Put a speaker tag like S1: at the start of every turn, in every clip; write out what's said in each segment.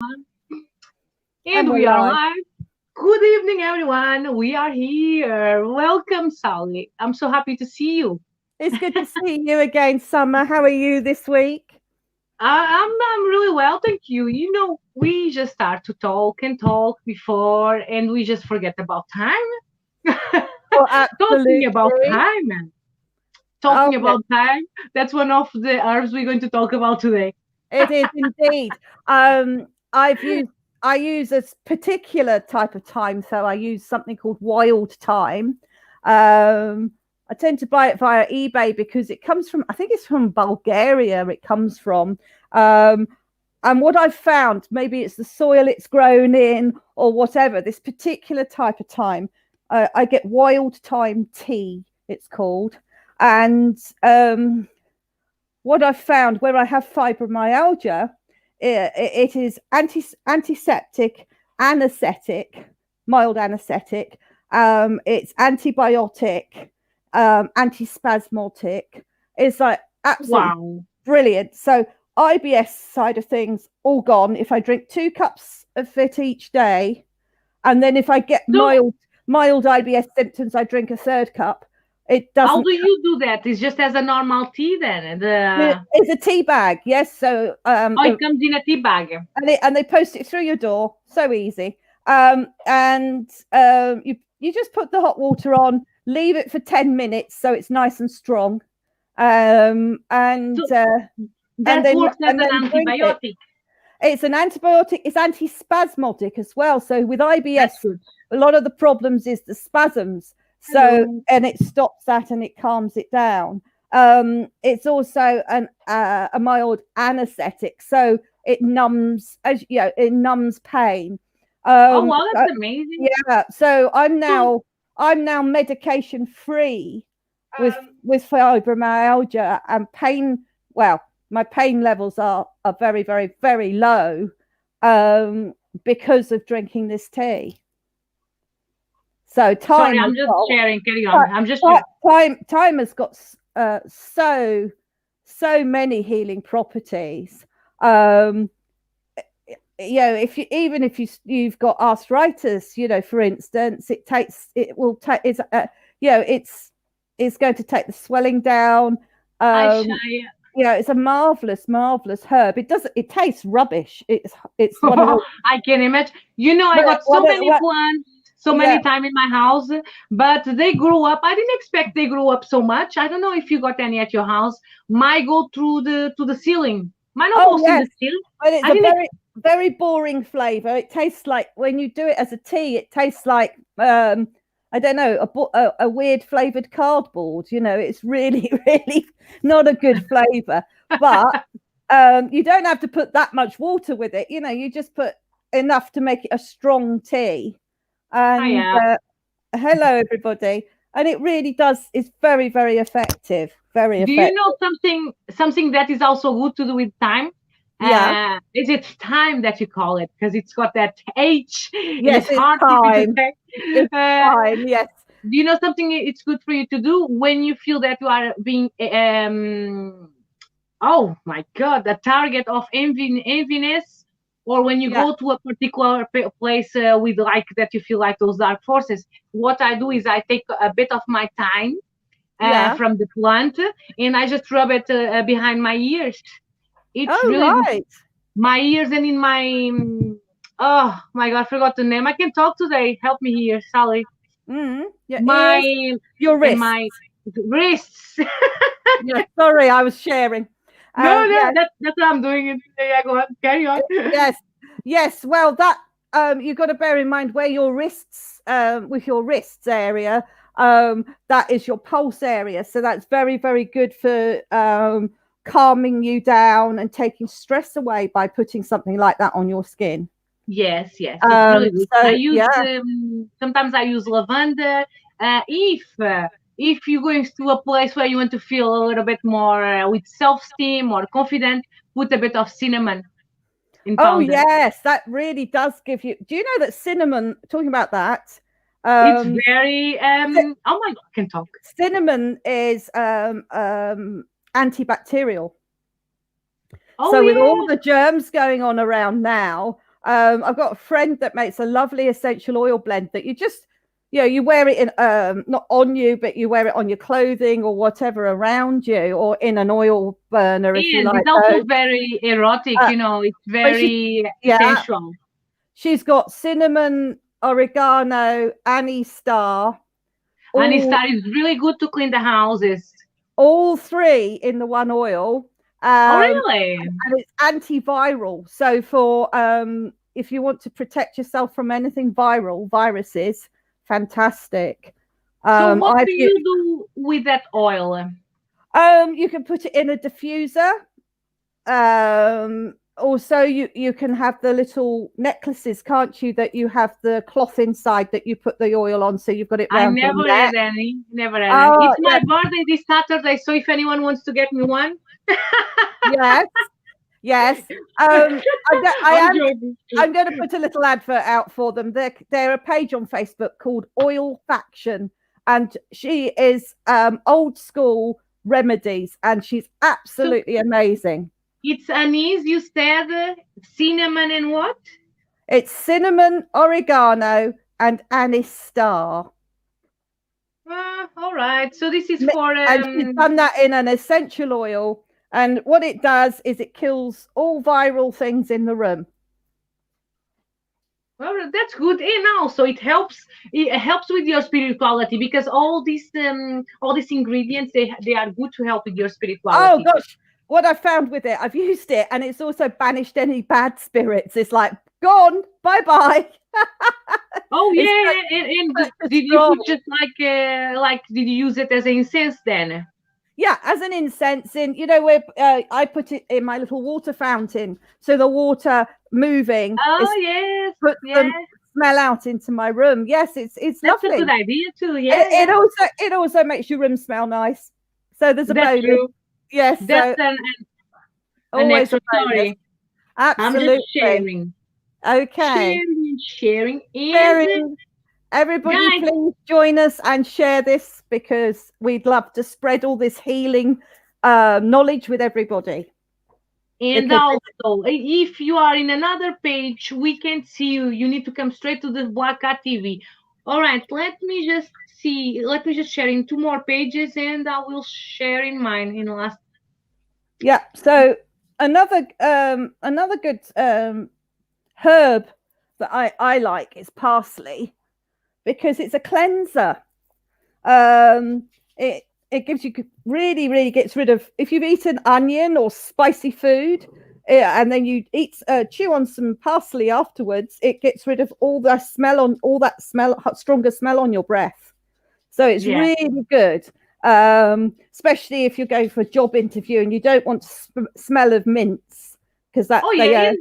S1: And
S2: And
S1: we're
S2: we are
S1: live.
S2: live. Good evening, everyone. We are here. Welcome, Sally. I'm so happy to see you.
S1: It's good to see you again, Summer. How are you this week?
S2: I'm really well, thank you. We just start to talk and talk before, and we just forget about time.
S1: Oh,
S2: Talking about
S1: absolutely.
S2: time, man.
S1: Oh,
S2: Talking
S1: yeah,
S2: about time. That's one of the herbs we're going to talk about today.
S1: it is indeed. I use a particular type of time, so I use something called wild time. I tend to buy it via eBay because it comes from, I think it's from Bulgaria. It comes from, um, and what I've found, maybe it's the soil it's grown in or whatever. This particular type of time, I get wild time tea. It's called, and what I've found where I have fibromyalgia, it is antiseptic, anesthetic, mild anesthetic. It's antibiotic, antispasmodic. It's like absolutely
S2: Wow.
S1: brilliant. So IBS side of things all gone. If I drink 2 cups of it each day, and then if I get
S2: So,
S1: mild IBS symptoms, I drink a third cup. It
S2: how
S1: doesn't.
S2: do you do that? It's just as a normal tea, then.
S1: It's a tea bag, yes. So
S2: Oh, it comes in a tea bag.
S1: and they post it through your door, so easy. And you just put the hot water on, leave it for 10 minutes so it's nice and strong, um, and
S2: So
S1: uh,
S2: that works as
S1: and
S2: an
S1: then drink it.
S2: antibiotic.
S1: It's an antibiotic. It's antispasmodic as well. So with
S2: That's
S1: IBS,
S2: good.
S1: a lot of the problems is the spasms. So
S2: Hello.
S1: and it stops that and it calms it down. It's also a mild anesthetic, so it numbs as you know it numbs pain.
S2: Oh
S1: Um,
S2: wow,
S1: so,
S2: that's amazing.
S1: yeah, so
S2: So
S1: I'm now medication free with fibromyalgia and pain. Well, my pain levels are very very very low um, because of drinking this tea. So
S2: sorry,
S1: time
S2: I'm
S1: has
S2: just
S1: got
S2: sharing. Carry on. I'm just
S1: time has got so many healing properties. Um, if you even if you've got arthritis, for instance, it will take it's going to take the swelling down.
S2: hi
S1: Um,
S2: Shai.
S1: it's a marvelous herb. It tastes rubbish. It's one of those.
S2: I can imagine. I
S1: But
S2: got so many plants, so
S1: yeah.
S2: many time in my house, but they grew up. I didn't expect they grew up so much. I don't know if you got any at your house. My go through the to the ceiling. Mine
S1: Oh
S2: almost in
S1: yes,
S2: the ceiling.
S1: but it's
S2: I
S1: a
S2: didn't.
S1: very boring flavor. It tastes like when you do it as a tea. It tastes like I don't know a weird flavored cardboard. It's really really not a good flavor. But you don't have to put that much water with it. You just put enough to make it a strong tea.
S2: I
S1: And
S2: am.
S1: hello everybody. And it really does. It's very very effective. Very
S2: Do you know
S1: effective.
S2: something that is also good to do with time?
S1: Yeah.
S2: Is it time that you call it? Because it's got that H and
S1: Yes,
S2: it's
S1: it's
S2: hard for me to
S1: time.
S2: say.
S1: It's
S2: Uh,
S1: time. Yes.
S2: do you know something it's good for you to do when you feel that you are being oh my god, the target of enviness, or when you
S1: Yeah.
S2: go to a particular place with like that you feel like those dark forces? What I do is I take a bit of my time
S1: Yeah.
S2: from the plant, and I just rub it behind my ears. It's
S1: Oh,
S2: really good.
S1: right.
S2: My ears and in my oh my god, I forgot the name. I can talk today. Help me here, Sally.
S1: Your ears,
S2: My
S1: your
S2: and
S1: wrists.
S2: my wrists.
S1: Yeah. Sorry, I was sharing.
S2: No,
S1: Yes.
S2: that's what I'm doing. Yeah, go on, carry on.
S1: Yes. Yes. Well, that you've got to bear in mind where your wrists, with your wrists area, that is your pulse area. So that's very, very good for calming you down and taking stress away by putting something like that on your skin.
S2: Yes, it's really good. I
S1: So
S2: use
S1: yeah.
S2: sometimes I use lavender. If you're going to a place where you want to feel a little bit more with self-esteem or confident, put a bit of cinnamon in
S1: Oh
S2: powder.
S1: yes, that really does give you. Do you know that cinnamon? Talking about that,
S2: It's
S1: um,
S2: very oh my god, I can talk.
S1: cinnamon is antibacterial.
S2: Oh
S1: So with all
S2: yeah,
S1: the germs going on around now, I've got a friend that makes a lovely essential oil blend that you just, you wear it in, not on you, but you wear it on your clothing or whatever around you, or in an oil burner if you
S2: And
S1: like
S2: it's also
S1: those.
S2: very erotic,
S1: Uh,
S2: it's
S1: but she,
S2: very
S1: yeah,
S2: sensual.
S1: she's got cinnamon, oregano, anise star,
S2: And it
S1: all
S2: is really good to clean the houses.
S1: all three in the one oil.
S2: Oh,
S1: Um,
S2: really?
S1: and it's antiviral. So for if you want to protect yourself from anything viral, viruses, fantastic.
S2: So what
S1: I've
S2: do you do with that oil?
S1: you can put it in a diffuser. Also, you can have the little necklaces, can't you? That you have the cloth inside that you put the oil on, so you've got it
S2: I
S1: round your
S2: never
S1: neck.
S2: had any. Never had any.
S1: Oh,
S2: It's my
S1: yeah,
S2: birthday this Saturday, so if anyone wants to get me one,
S1: yes, yes. I
S2: I'm
S1: am.
S2: joking.
S1: I'm going to put a little advert out for them. They're a page on Facebook called Oil Faction, and she is old school remedies, and she's
S2: So
S1: absolutely amazing.
S2: it's anise, you said, cinnamon and what?
S1: It's cinnamon, oregano, and anise star.
S2: All right. So this is for
S1: And she's done that in an essential oil. And what it does is it kills all viral things in the room.
S2: well, that's good. And also it helps with your spirituality because all these ingredients they are good to help with your
S1: Oh
S2: spirituality.
S1: gosh, what I found with it, I've used it, and it's also banished any bad spirits. It's like gone, bye bye.
S2: Oh
S1: It's
S2: yeah, and
S1: such a
S2: did you
S1: strong.
S2: put just like did you use it as an incense then?
S1: Yeah, as an incense in, where I put it in my little water fountain, so the water moving
S2: Oh
S1: is
S2: yes,
S1: puts
S2: yeah,
S1: the smell out into my room. Yes, it's
S2: that's a good
S1: lovely.
S2: idea too.
S1: It,
S2: Yeah,
S1: it
S2: yeah,
S1: also it also makes your room smell nice. So there's a
S2: that's
S1: bonus.
S2: true.
S1: Yes,
S2: That's
S1: so
S2: an
S1: always a
S2: extra
S1: bonus.
S2: story. I'm just
S1: Absolutely. Okay.
S2: sharing, and
S1: Sharing. Everybody,
S2: guys,
S1: please join us and share this because we'd love to spread all this healing knowledge with everybody.
S2: and
S1: Because
S2: also if you are in another page, we can't see you. You need to come straight to the Black Cat TV. All right, let me just see. Let me just share in two more pages, and I will share in mine in the last.
S1: yeah, so another good herb that I like is parsley because it's a cleanser. It gives you really gets rid of if you've eaten onion or spicy food, and then you chew on some parsley afterwards. It gets rid of all the smell on all that smell, stronger smell on your breath. So it's
S2: Yeah.
S1: really good, especially if you're going for a job interview and you don't want to smell of mints because that
S2: Oh yeah,
S1: they
S2: and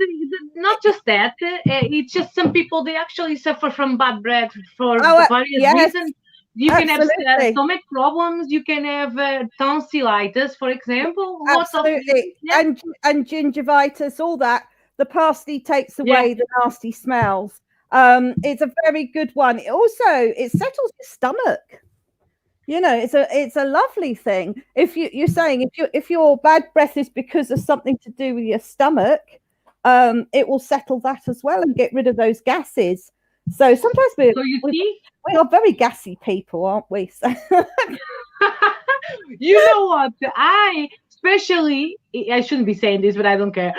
S2: not just that. It's just some people they actually suffer from bad breath for various
S1: yes,
S2: reasons. You can have
S1: absolutely.
S2: stomach problems. You can have tonsillitis, for example. Lots of
S1: Absolutely.
S2: yeah,
S1: And gingivitis, all that. The parsley takes
S2: yeah.
S1: away the nasty smells. It's a very good one. It settles your stomach. It's a lovely thing. If you're saying if your bad breath is because of something to do with your stomach, it will settle that as well and get rid of those gases. So sometimes
S2: So you
S1: we
S2: see,
S1: we are very gassy people, aren't we? So,
S2: you know what? I shouldn't be saying this, but I don't care.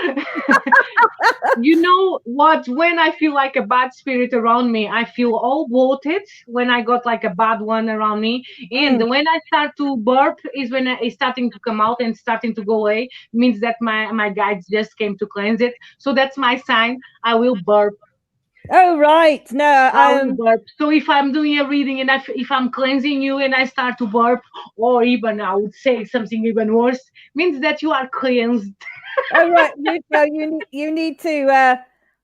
S2: You know what? When I feel like a bad spirit around me, I feel all bloated when I got like a bad one around me. And
S1: mm.
S2: when I start to burp is when it's starting to come out and starting to go away. Means that my guides just came to cleanse it. So that's my sign. I will burp.
S1: Oh right, no,
S2: I will burp. So if I'm doing a reading and if I'm cleansing you and I start to burp, or even I would say something even worse, means that you are cleansed.
S1: oh right, you need to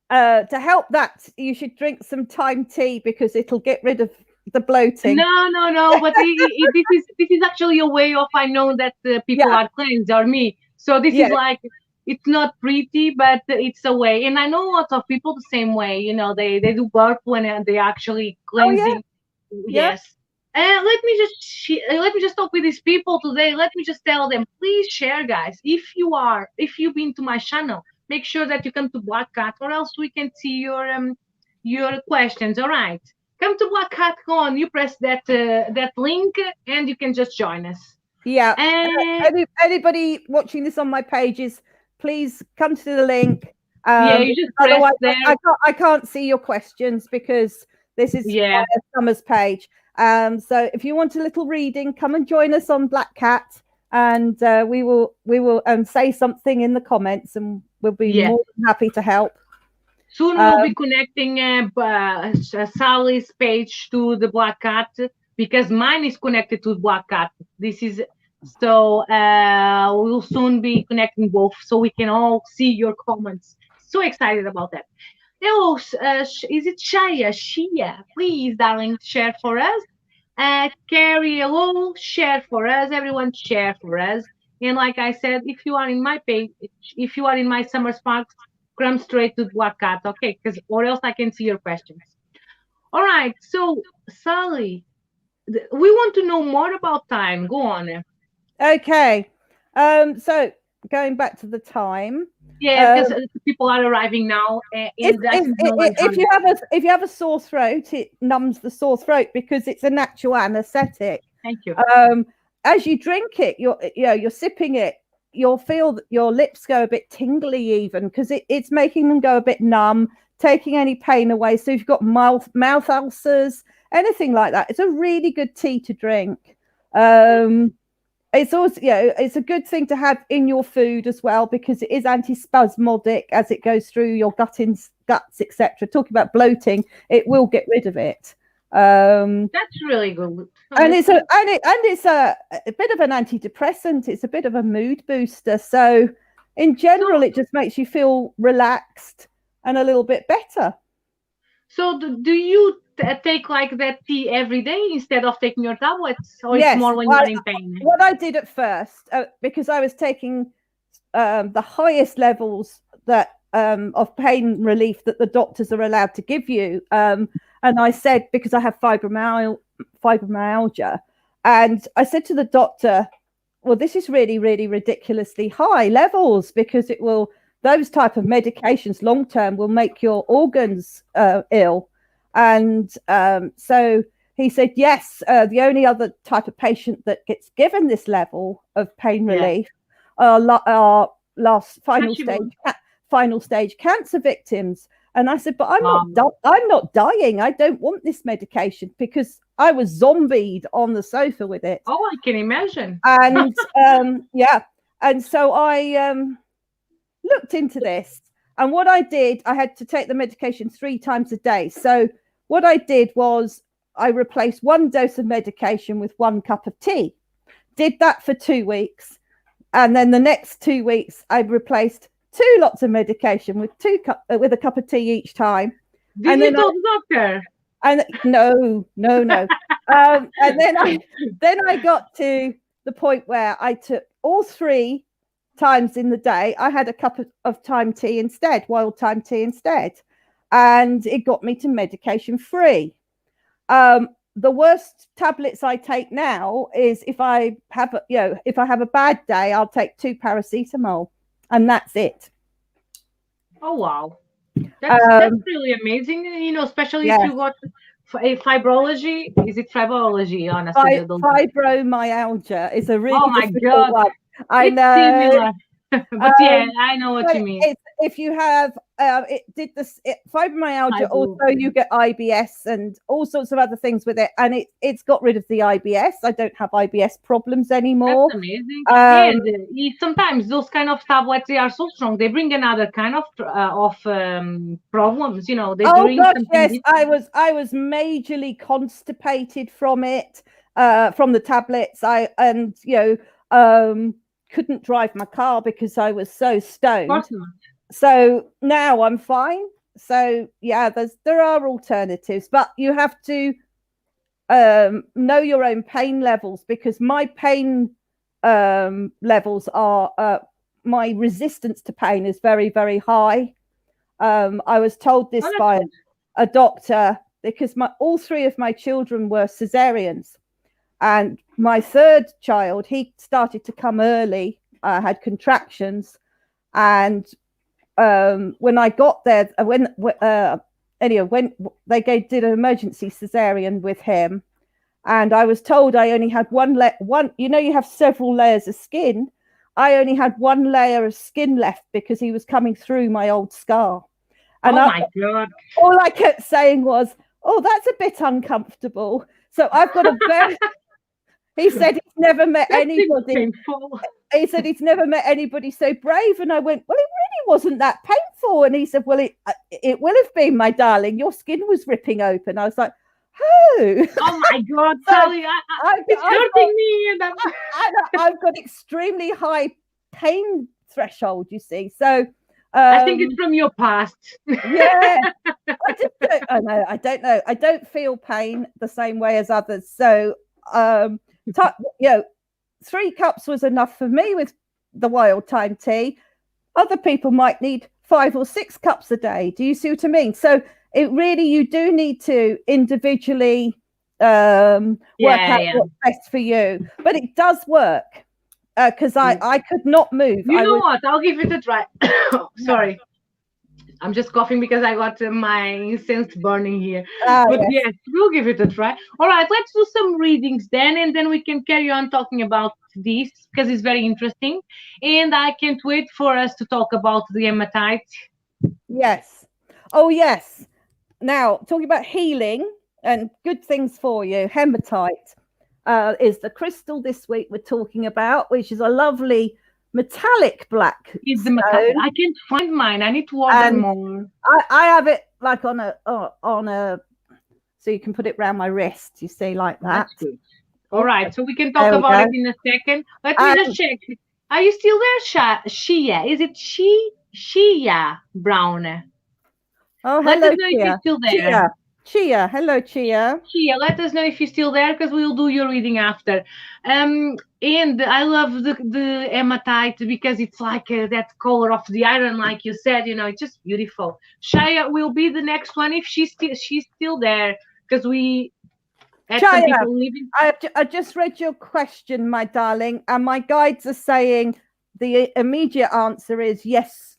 S1: help that. You should drink some thyme tea because it'll get rid of the bloating.
S2: No. But this is actually a way of I know that people
S1: Yeah,
S2: are cleansed or me. So this
S1: yeah.
S2: is like it's not pretty, but it's a way. And I know lots of people the same way. They do burp when they actually
S1: Oh yeah,
S2: cleansing.
S1: yeah.
S2: Yes. And let me just talk with these people today. Let me just tell them, please share, guys. If you've been to my channel, make sure that you come to Black Cat, or else we can see your questions. All right, come to Black Cat. Go on. You press that link, and you can just join us.
S1: Yeah.
S2: And
S1: Anybody watching this on my pages, please come to the link.
S2: yeah, you just press
S1: Otherwise,
S2: there.
S1: I can't see your questions because this is Summer's page. So if you want a little reading, come and join us on Black Cat, and we will say something in the comments, and we'll be more than happy to help.
S2: Soon we'll be connecting Sally's page to the Black Cat, because mine is connected to Black Cat. This is so we'll soon be connecting both, so we can all see your comments. So excited about that. Hello, is it Shia? Shia, please, darling, share for us. Carrie, hello, share for us. Everyone, share for us. And like I said, if you are in my page, if you are in my Summer Sparks, come straight to Black Cat, okay? Because or else I can see your questions. All right. So, Sally, we want to know more about time. Go on.
S1: Okay. So going back to the time.
S2: Yeah, because people are arriving now, and
S1: if you have a sore throat, it numbs the sore throat because it's a natural anesthetic.
S2: Thank you.
S1: As you drink it, you're sipping it. You'll feel that your lips go a bit tingly, even because it's making them go a bit numb, taking any pain away. So if you've got mouth ulcers, anything like that, it's a really good tea to drink. It's also, it's a good thing to have in your food as well because it is antispasmodic as it goes through your guts, etc. Talking about bloating, it will get rid of it.
S2: That's really good.
S1: And it's a bit of an antidepressant. It's a bit of a mood booster. So in general, it just makes you feel relaxed and a little bit better.
S2: So do you take like that tea every day instead of taking your tablets, or it's more when you're in pain?
S1: What I did at first, because I was taking the highest levels of pain relief that the doctors are allowed to give you, and I said, because I have fibromyalgia, and I said to the doctor, well, this is really, really ridiculously high levels because those type of medications long term will make your organs ill. And so he said, yes, the only other type of patient that gets given this level of pain relief are final stage cancer victims. And I said, but I'm not dying. I don't want this medication because I was zombied on the sofa with it.
S2: Oh, I can imagine.
S1: And and so I looked into this, and what I did, I had to take the medication 3 times a day. So what I did was I replaced 1 dose of medication with 1 cup of tea. Did that for 2 weeks, and then the next 2 weeks I replaced 2 lots of medication with with a cup of tea each time.
S2: Did you tell the doctor?
S1: And no. And then I got to the point where I took all 3 times in the day. I had a cup of time tea instead, wild time tea instead, and it got me to medication free. The worst tablets I take now is if I have a bad day, I'll take 2 paracetamol, and that's it.
S2: Oh wow, that's really amazing. Especially if you got fibrology. Is it fibrology? Honestly,
S1: fibromyalgia is a really difficult one. I know.
S2: Similar. But I know what you mean.
S1: If you have fibromyalgia, also you get IBS and all sorts of other things with it, and it's got rid of the IBS. I don't have IBS problems anymore.
S2: That's amazing. And sometimes those kind of tablets, they are so strong. They bring another kind of problems. They bring something different.
S1: I was majorly constipated from it, from the tablets. Couldn't drive my car because I was so stoned. So now I'm fine. So there are alternatives, but you have to know your own pain levels, because my pain levels are my resistance to pain is very, very high. I was told this by a doctor because all 3 of my children were cesareans. And my 3rd child, he started to come early, had contractions, and when I got there, anyway, when did an emergency cesarean with him, and I was told I only had one. You know, you have several layers of skin. I only had one layer of skin left because he was coming through my old scar. And
S2: Oh my God.
S1: all I kept saying was, "Oh, that's a bit uncomfortable." So I've got a very. He said he's never met anybody.
S2: Painful.
S1: He said he's never met anybody so brave, and I went, "Well, it really wasn't that painful." And he said, "Well, it will have been, my darling. Your skin was ripping open." I was like, "Oh,
S2: oh my God, Sally, it's hurting me." And
S1: I've got extremely high pain threshold, you see. So
S2: I think it's from your past.
S1: Yeah, I don't know. I don't feel pain the same way as others. So, 3 cups was enough for me with the wild time tea. Other people might need 5 or 6 cups a day. Do you see what I mean? So you do need to individually work out what's best for you. But it does work because I could not move.
S2: You know what? I'll give it a try. Sorry. I'm just coughing because I got my incense burning here. But yes, we'll give it a try. All right, let's do some readings then, and then we can carry on talking about this because it's very interesting. And I can't wait for us to talk about the hematite.
S1: Yes. Oh, yes. Now, talking about healing and good things for you, hematite is the crystal this week we're talking about, which is a lovely metallic black.
S2: It's the metallic. I can't find mine. I need to order more.
S1: I have it like on a so you can put it around my wrist. You see, like that.
S2: That's good. All right, so we can talk about it in a second. Let me just check. Are you still there, Shia? Is it Shia Brown?
S1: Oh, hello,
S2: let us know if you're still there.
S1: Chia, hello, Chia.
S2: Chia, let us know if you're still there because we'll do your reading after. And I love the hematite because it's like that color of the iron, like you said. You know, it's just beautiful. Shia will be the next one if she's still there because we had some people leaving.
S1: I just read your question, my darling, and my guides are saying the immediate answer is yes.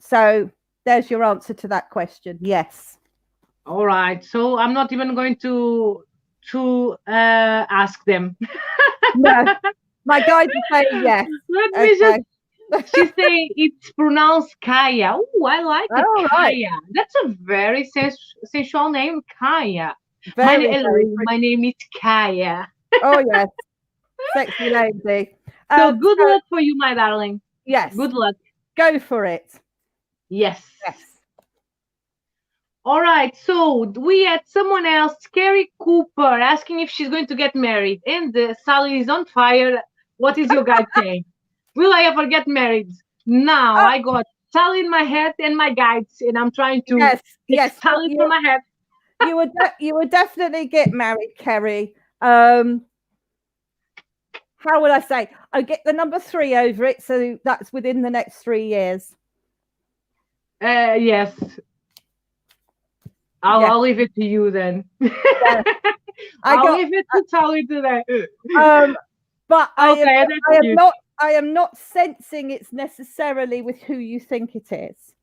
S1: So there's your answer to that question. Yes.
S2: All right. So I'm not even going to ask them.
S1: No, my guides are saying yes.
S2: Let me just. She's saying it's pronounced Kaya. Oh, I like it. Kaya. Right. That's a very sensual name, Kaya. My name is Kaya.
S1: Oh yes, sexy lady.
S2: So good luck for you, my darling.
S1: Yes.
S2: Good luck.
S1: Go for it.
S2: Yes. All right, so we had someone else, Carrie Cooper, asking if she's going to get married. And Sally is on fire. What is your guide saying? Will I ever get married? Now I got Sally in my head and my guides, and I'm trying to
S1: yes,
S2: Sally from my head.
S1: You would definitely get married, Kerry. How would I say? I get the number 3 over it, so that's within the next 3 years.
S2: Yes. I'll leave it to you then. I'll leave it to Sally today.
S1: But I am not sensing it's necessarily with who you think it is.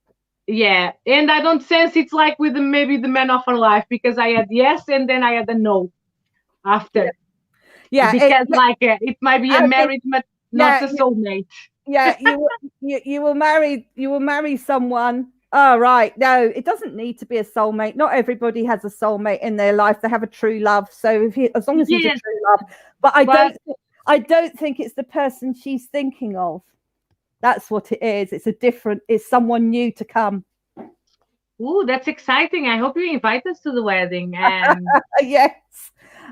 S2: Yeah, and I don't sense it's like with maybe the man of her life because I had yes and then I had a no after.
S1: Yeah,
S2: because it might be a marriage, but not a soulmate.
S1: Yeah, you will marry someone. Oh, right. No, it doesn't need to be a soulmate. Not everybody has a soulmate in their life. They have a true love. So as long as he's a true love, but I don't think it's the person she's thinking of. That's what it is. It's someone new to come.
S2: Ooh, that's exciting. I hope you invite us to the wedding.
S1: Yes,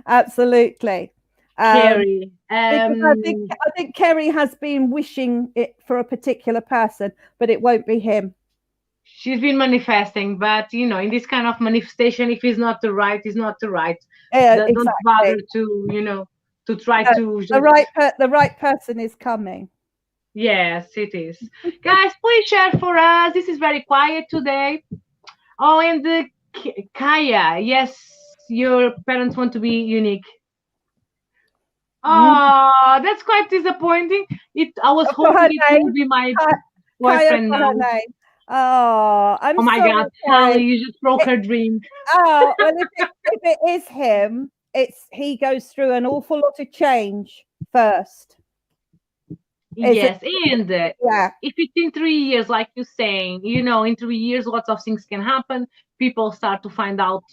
S1: absolutely.
S2: Kerry.
S1: I think Kerry has been wishing it for a particular person, but it won't be him.
S2: She's been manifesting, but in this kind of manifestation, if it's not the right, it's not the right.
S1: Exactly.
S2: Don't bother to try to.
S1: The right person is coming.
S2: Yes, it is. Guys, please share for us. This is very quiet today. Oh, and the Kaya. Yes, your parents want to be unique. Oh, that's quite disappointing. I was hoping it would be my boyfriend now.
S1: Oh, I'm
S2: Oh my
S1: sorry,
S2: God,
S1: Karen.
S2: Sally, you just broke her dream.
S1: Oh, well, if it is him, he goes through an awful lot of change first. Is it?
S2: Yes, and
S1: Yeah.
S2: if it's in 3 years, like you're saying, in 3 years, lots of things can happen. People start to find out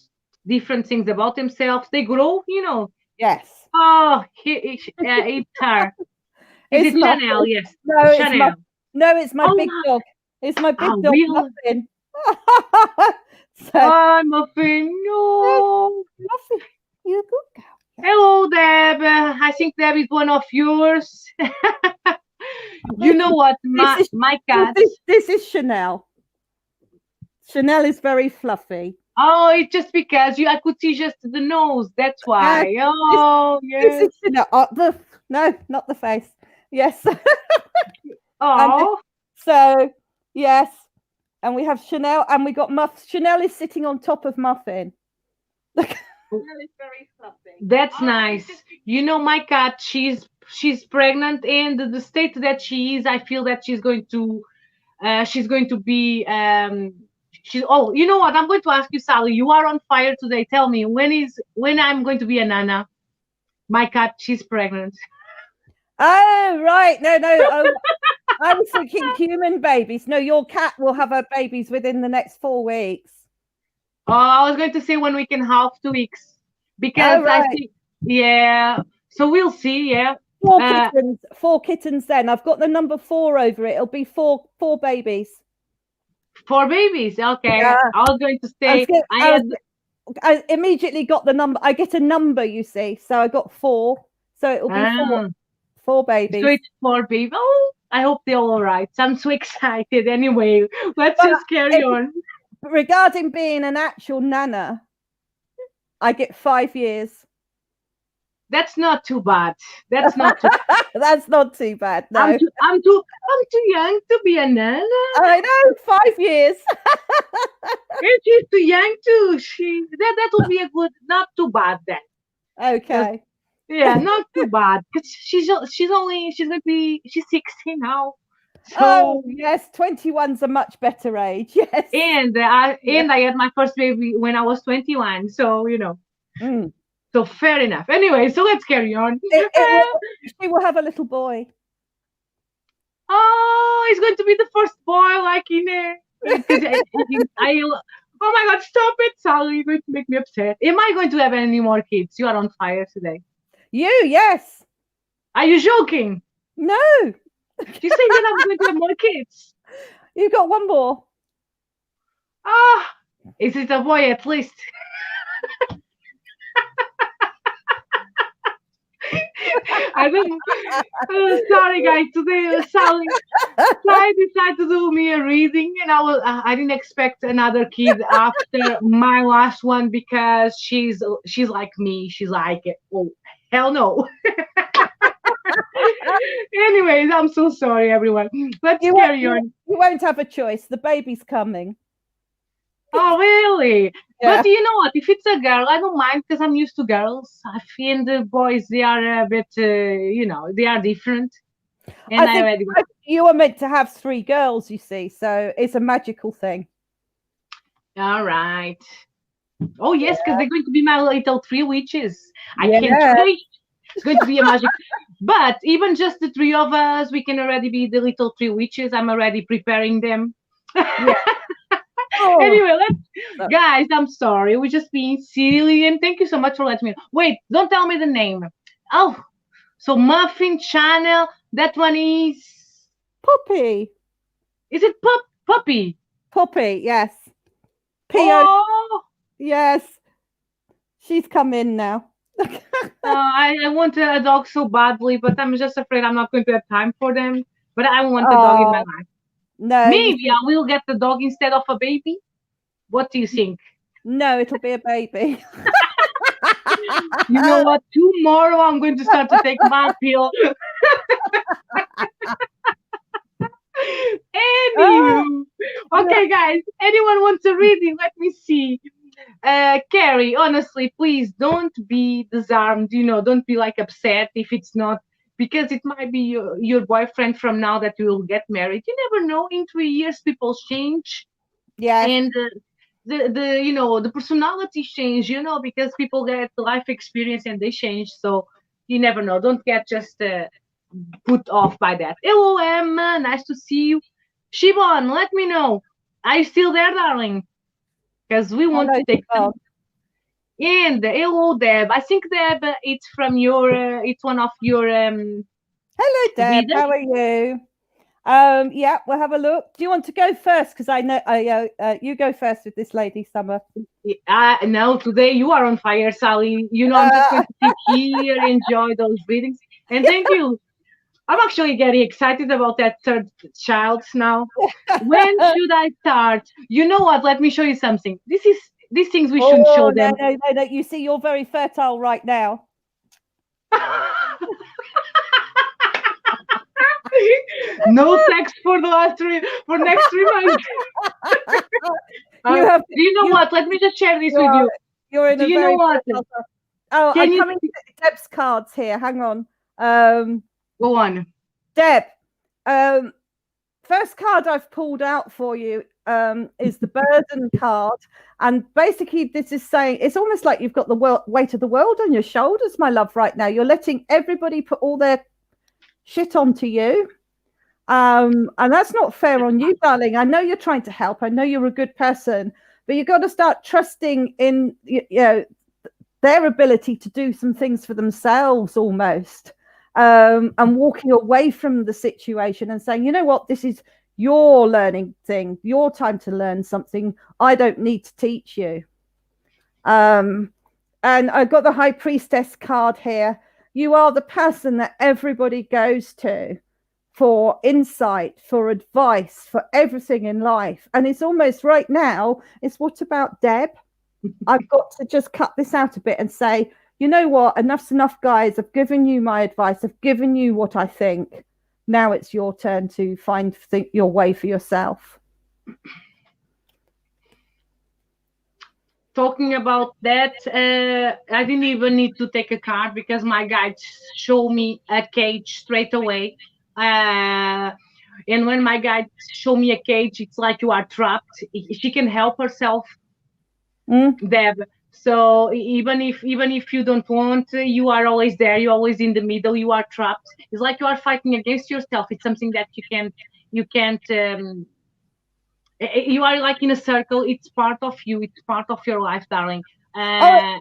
S2: different things about themselves. They grow.
S1: Yes.
S2: Oh, it's her. Is
S1: It's
S2: it Chanel?
S1: Muffin.
S2: Yes,
S1: No, it's
S2: Chanel.
S1: No, it's my
S2: Oh,
S1: big dog. It's my
S2: I
S1: big dog
S2: will.
S1: Muffin. So,
S2: I'm a thing.
S1: yes,
S2: No.
S1: Muffin, you good girl. Yes.
S2: Hello, Deb. I think Deb is one of yours. You know what?
S1: This
S2: My
S1: is
S2: my
S1: well,
S2: cat.
S1: this is Chanel. Chanel is very fluffy.
S2: Oh, it's just because I could see just the nose. That's
S1: Yes,
S2: why.
S1: this,
S2: Oh,
S1: this is
S2: yes.
S1: Chanel. No, not the face. Yes. and
S2: Oh,
S1: so yes, and we have Chanel, and we got Muff. Chanel is sitting on top of Muffin. Chanel is very fluffy.
S2: that's nice. My cat. She's pregnant, and the state that she is, I feel that she's going to be. She's. Oh, you know what? I'm going to ask you, Sally. You are on fire today. Tell me when I'm going to be a nana. My cat. She's pregnant.
S1: Oh right, no. Oh, I was thinking human babies. No, your cat will have her babies within the next 4 weeks.
S2: Oh, I was going to say 1 week and a half, 2 weeks,
S1: Oh
S2: because I
S1: right,
S2: think, yeah. So we'll see. Yeah,
S1: four
S2: uh,
S1: kittens. 4 kittens. Then I've got the number 4 over it. It'll be four babies.
S2: 4 babies. Okay,
S1: Yeah,
S2: I was going to
S1: I was.
S2: say I
S1: I was.
S2: had
S1: I immediately got the number. I get a number, you see. So I got 4. So it'll be four.
S2: ah,
S1: Four
S2: so
S1: babies.
S2: it's 4 babies. Oh, I hope they're all right. I'm so excited. Anyway, let's
S1: But
S2: just carry on.
S1: regarding being an actual nana, I get 5 years.
S2: That's not too bad. That's not too.
S1: That's not too bad.
S2: I'm
S1: No,
S2: too. I'm too young to be a nana.
S1: I know 5 years.
S2: And she's too young too. That will be a good, not too bad then.
S1: Okay.
S2: Yeah, not too bad. Cause she's 16 now.
S1: Oh
S2: So
S1: yes, 21's a much better age. Yes. Yeah.
S2: I had my first baby when I was 21. So
S1: Mm.
S2: so fair enough. Anyway, so let's carry on.
S1: It will. She will have a little boy.
S2: Oh, it's going to be the first boy, like because oh my God, stop it, Sally! You're going to make me upset. Am I going to have any more kids? You are on fire today.
S1: Yes.
S2: Are you joking?
S1: No.
S2: She's saying that I'm going to have more kids.
S1: You got one more.
S2: Ah, is it a boy at least? I don't. Sorry, guys. Today, Sally decided to do me a reading, and I didn't expect another kid after my last one because she's like me. She's like, oh hell no. Anyways, I'm so sorry, everyone. Let's carry on.
S1: You won't have a choice. The baby's coming.
S2: Oh, really?
S1: Yeah.
S2: But you know what? If it's a girl, I don't mind because I'm used to girls. I feel the boys, they are a bit, they are different. And
S1: I think you are meant to have 3 girls, you see, so it's a magical thing.
S2: All right. Oh, yes, because they're going to be my little 3 witches. I can't wait. It's going to be a magic. But even just the 3 of us, we can already be the little 3 witches. I'm already preparing them.
S1: Yeah.
S2: Anyway, guys, I'm sorry. We're just being silly. And thank you so much for letting me know. Wait, don't tell me the name. Oh, so Muffin Channel. That one is
S1: Poppy.
S2: Is it Puppy?
S1: Poppy, yes.
S2: Oh,
S1: yes. She's come in now.
S2: I want a dog so badly, but I'm just afraid I'm not going to have time for them. But I want a dog in my life.
S1: No.
S2: Maybe I will get the dog instead of a baby. What do you think?
S1: No, it'll be a baby.
S2: You know what? Tomorrow I'm going to start to take my pill. Anywho, okay, guys. Anyone wants a reading? Let me see. Carrie, honestly, please don't be disarmed. Don't be like upset if it's not. because it might be your boyfriend from now that you will get married. You never know. In 3 years, people change,
S1: Yes.
S2: and the personality change. Because people get life experience and they change. So you never know. Don't get just put off by that. Hello, Emma. Nice to see you. Shibon, let me know. Are you still there, darling? Because we want
S1: Hello,
S2: to take some.
S1: Siobhan.
S2: And hello, Deb. I think Deb, it's from your. It's one of your
S1: Hello, Deb.
S2: readers.
S1: How are you? Yeah, we'll have a look. Do you want to go first? Because I know you go first with this lady, Summer.
S2: No, today you are on fire, Sally. I'm just going to sit here, enjoy those readings, and thank you. I'm actually getting excited about that third child now. When should I start? You know what? Let me show you something. These things we shouldn't show them.
S1: No. You see, you're very fertile right now.
S2: No sex for next 3 months. Do you know what? Let me just share this with you.
S1: You're in
S2: Do
S1: a
S2: you
S1: very
S2: know what?
S1: Oh, I'm coming to Deb's cards here. Hang on.
S2: Go on.
S1: Deb, first card I've pulled out for you is the burden card. And basically, this is saying it's almost like you've got the weight of the world on your shoulders, my love, right now. You're letting everybody put all their shit onto you. And that's not fair on you, darling. I know you're trying to help. I know you're a good person, but you've got to start trusting in their ability to do some things for themselves almost, and walking away from the situation and saying, you know what, this is your learning thing, your time to learn something. I don't need to teach you. And I've got the High Priestess card here. You are the person that everybody goes to for insight, for advice, for everything in life. And it's almost right now, it's what about Deb? I've got to just cut this out a bit and say, you know what, enough's enough, guys. I've given you my advice. I've given you what I think. Now it's your turn to find your way for yourself.
S2: Talking about that, I didn't even need to take a card because my guide showed me a cage straight away. And when my guide showed me a cage, it's like you are trapped. She can help herself, Deb. So even if you don't want, you are always there. You're always in the middle. You are trapped. It's like you are fighting against yourself. It's something that you can't. You are like in a circle. It's part of you. It's part of your life, darling. I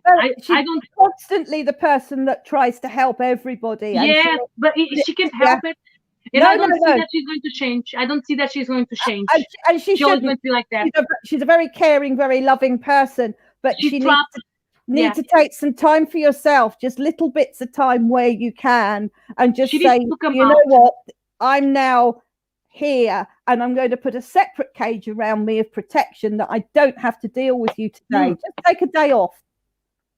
S2: don't
S1: constantly the person that tries to help everybody.
S2: Yeah, but she can't help it. And I don't see that she's going to change. I don't see that she's going to change.
S1: And she
S2: always going to be like that.
S1: She's a very caring, very loving person, but she needs to take some time for yourself, just little bits of time where you can, and just say, you know what, I'm now here and I'm going to put a separate cage around me of protection that I don't have to deal with you today. Just take a day off.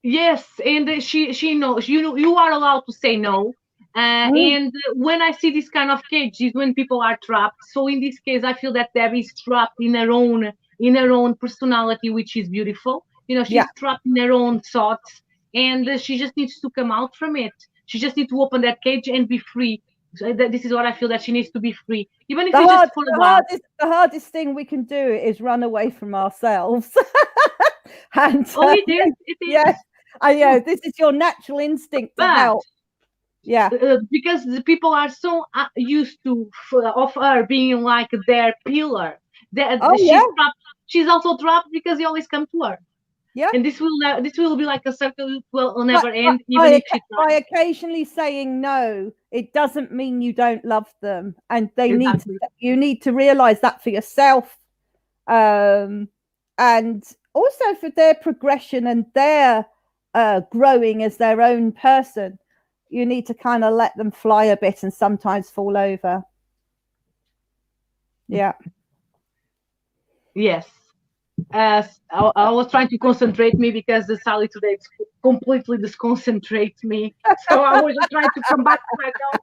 S2: Yes, and she knows you are allowed to say no. And when I see this kind of cages, when people are trapped. So in this case, I feel that Debbie is trapped in her own personality, which is beautiful. She's trapped in her own thoughts, and she just needs to come out from it. She just needs to open that cage and be free. So this is what I feel, that she needs to be free, even if it's just for a while.
S1: The hardest thing we can do is run away from ourselves. And
S2: it is.
S1: Yes, I know this is your natural instinct to help. Yeah,
S2: because the people are so used to of her being like their pillar. She's also trapped because they always come to her.
S1: Yeah,
S2: and this will be like a circle. Will never end.
S1: By occasionally saying no, it doesn't mean you don't love them, and you need to realize that for yourself, and also for their progression and their growing as their own person. You need to kind of let them fly a bit and sometimes fall over. Yeah.
S2: Yes. I was trying to concentrate me because the Sally today completely disconcentrates me. So I was just trying to come back to myself.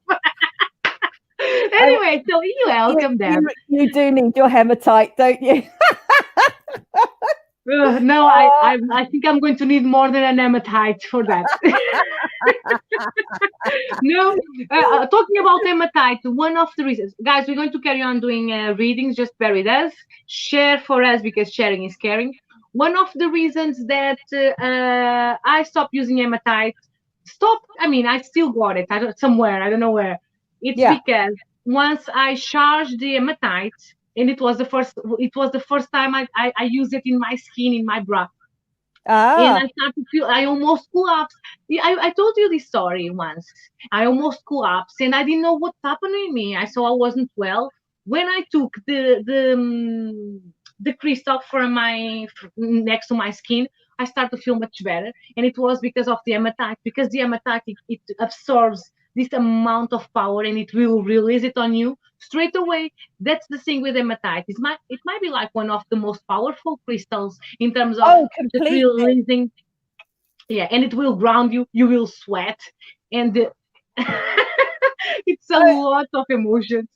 S2: Anyway, so you welcome them.
S1: You do need your hematite, don't you?
S2: No, I think I'm going to need more than an hematite for that. No, talking about hematite, one of the reasons, guys, we're going to carry on doing readings. Just bear with us. Share for us because sharing is caring. One of the reasons that I stopped using hematite, I mean, I still got it. I don't somewhere. I don't know where. It's
S1: Yeah.
S2: because once I charged the hematite, and it was the first time I used it in my skin, in my bra, and I
S1: Ah.
S2: start to feel I almost collapsed. I told you this story once. I almost collapsed, and I didn't know what's happening to me. I saw I wasn't well. When I took the crystal from next to my skin, I started to feel much better, and it was because of the hematite. Because the hematite it absorbs this amount of power, and it will release it on you straight away. That's the thing with hematite. It might be like one of the most powerful crystals in terms of
S1: Oh,
S2: just
S1: completely.
S2: releasing. Yeah, and it will ground you. You will sweat, and it's a
S1: Oh,
S2: lot of emotions.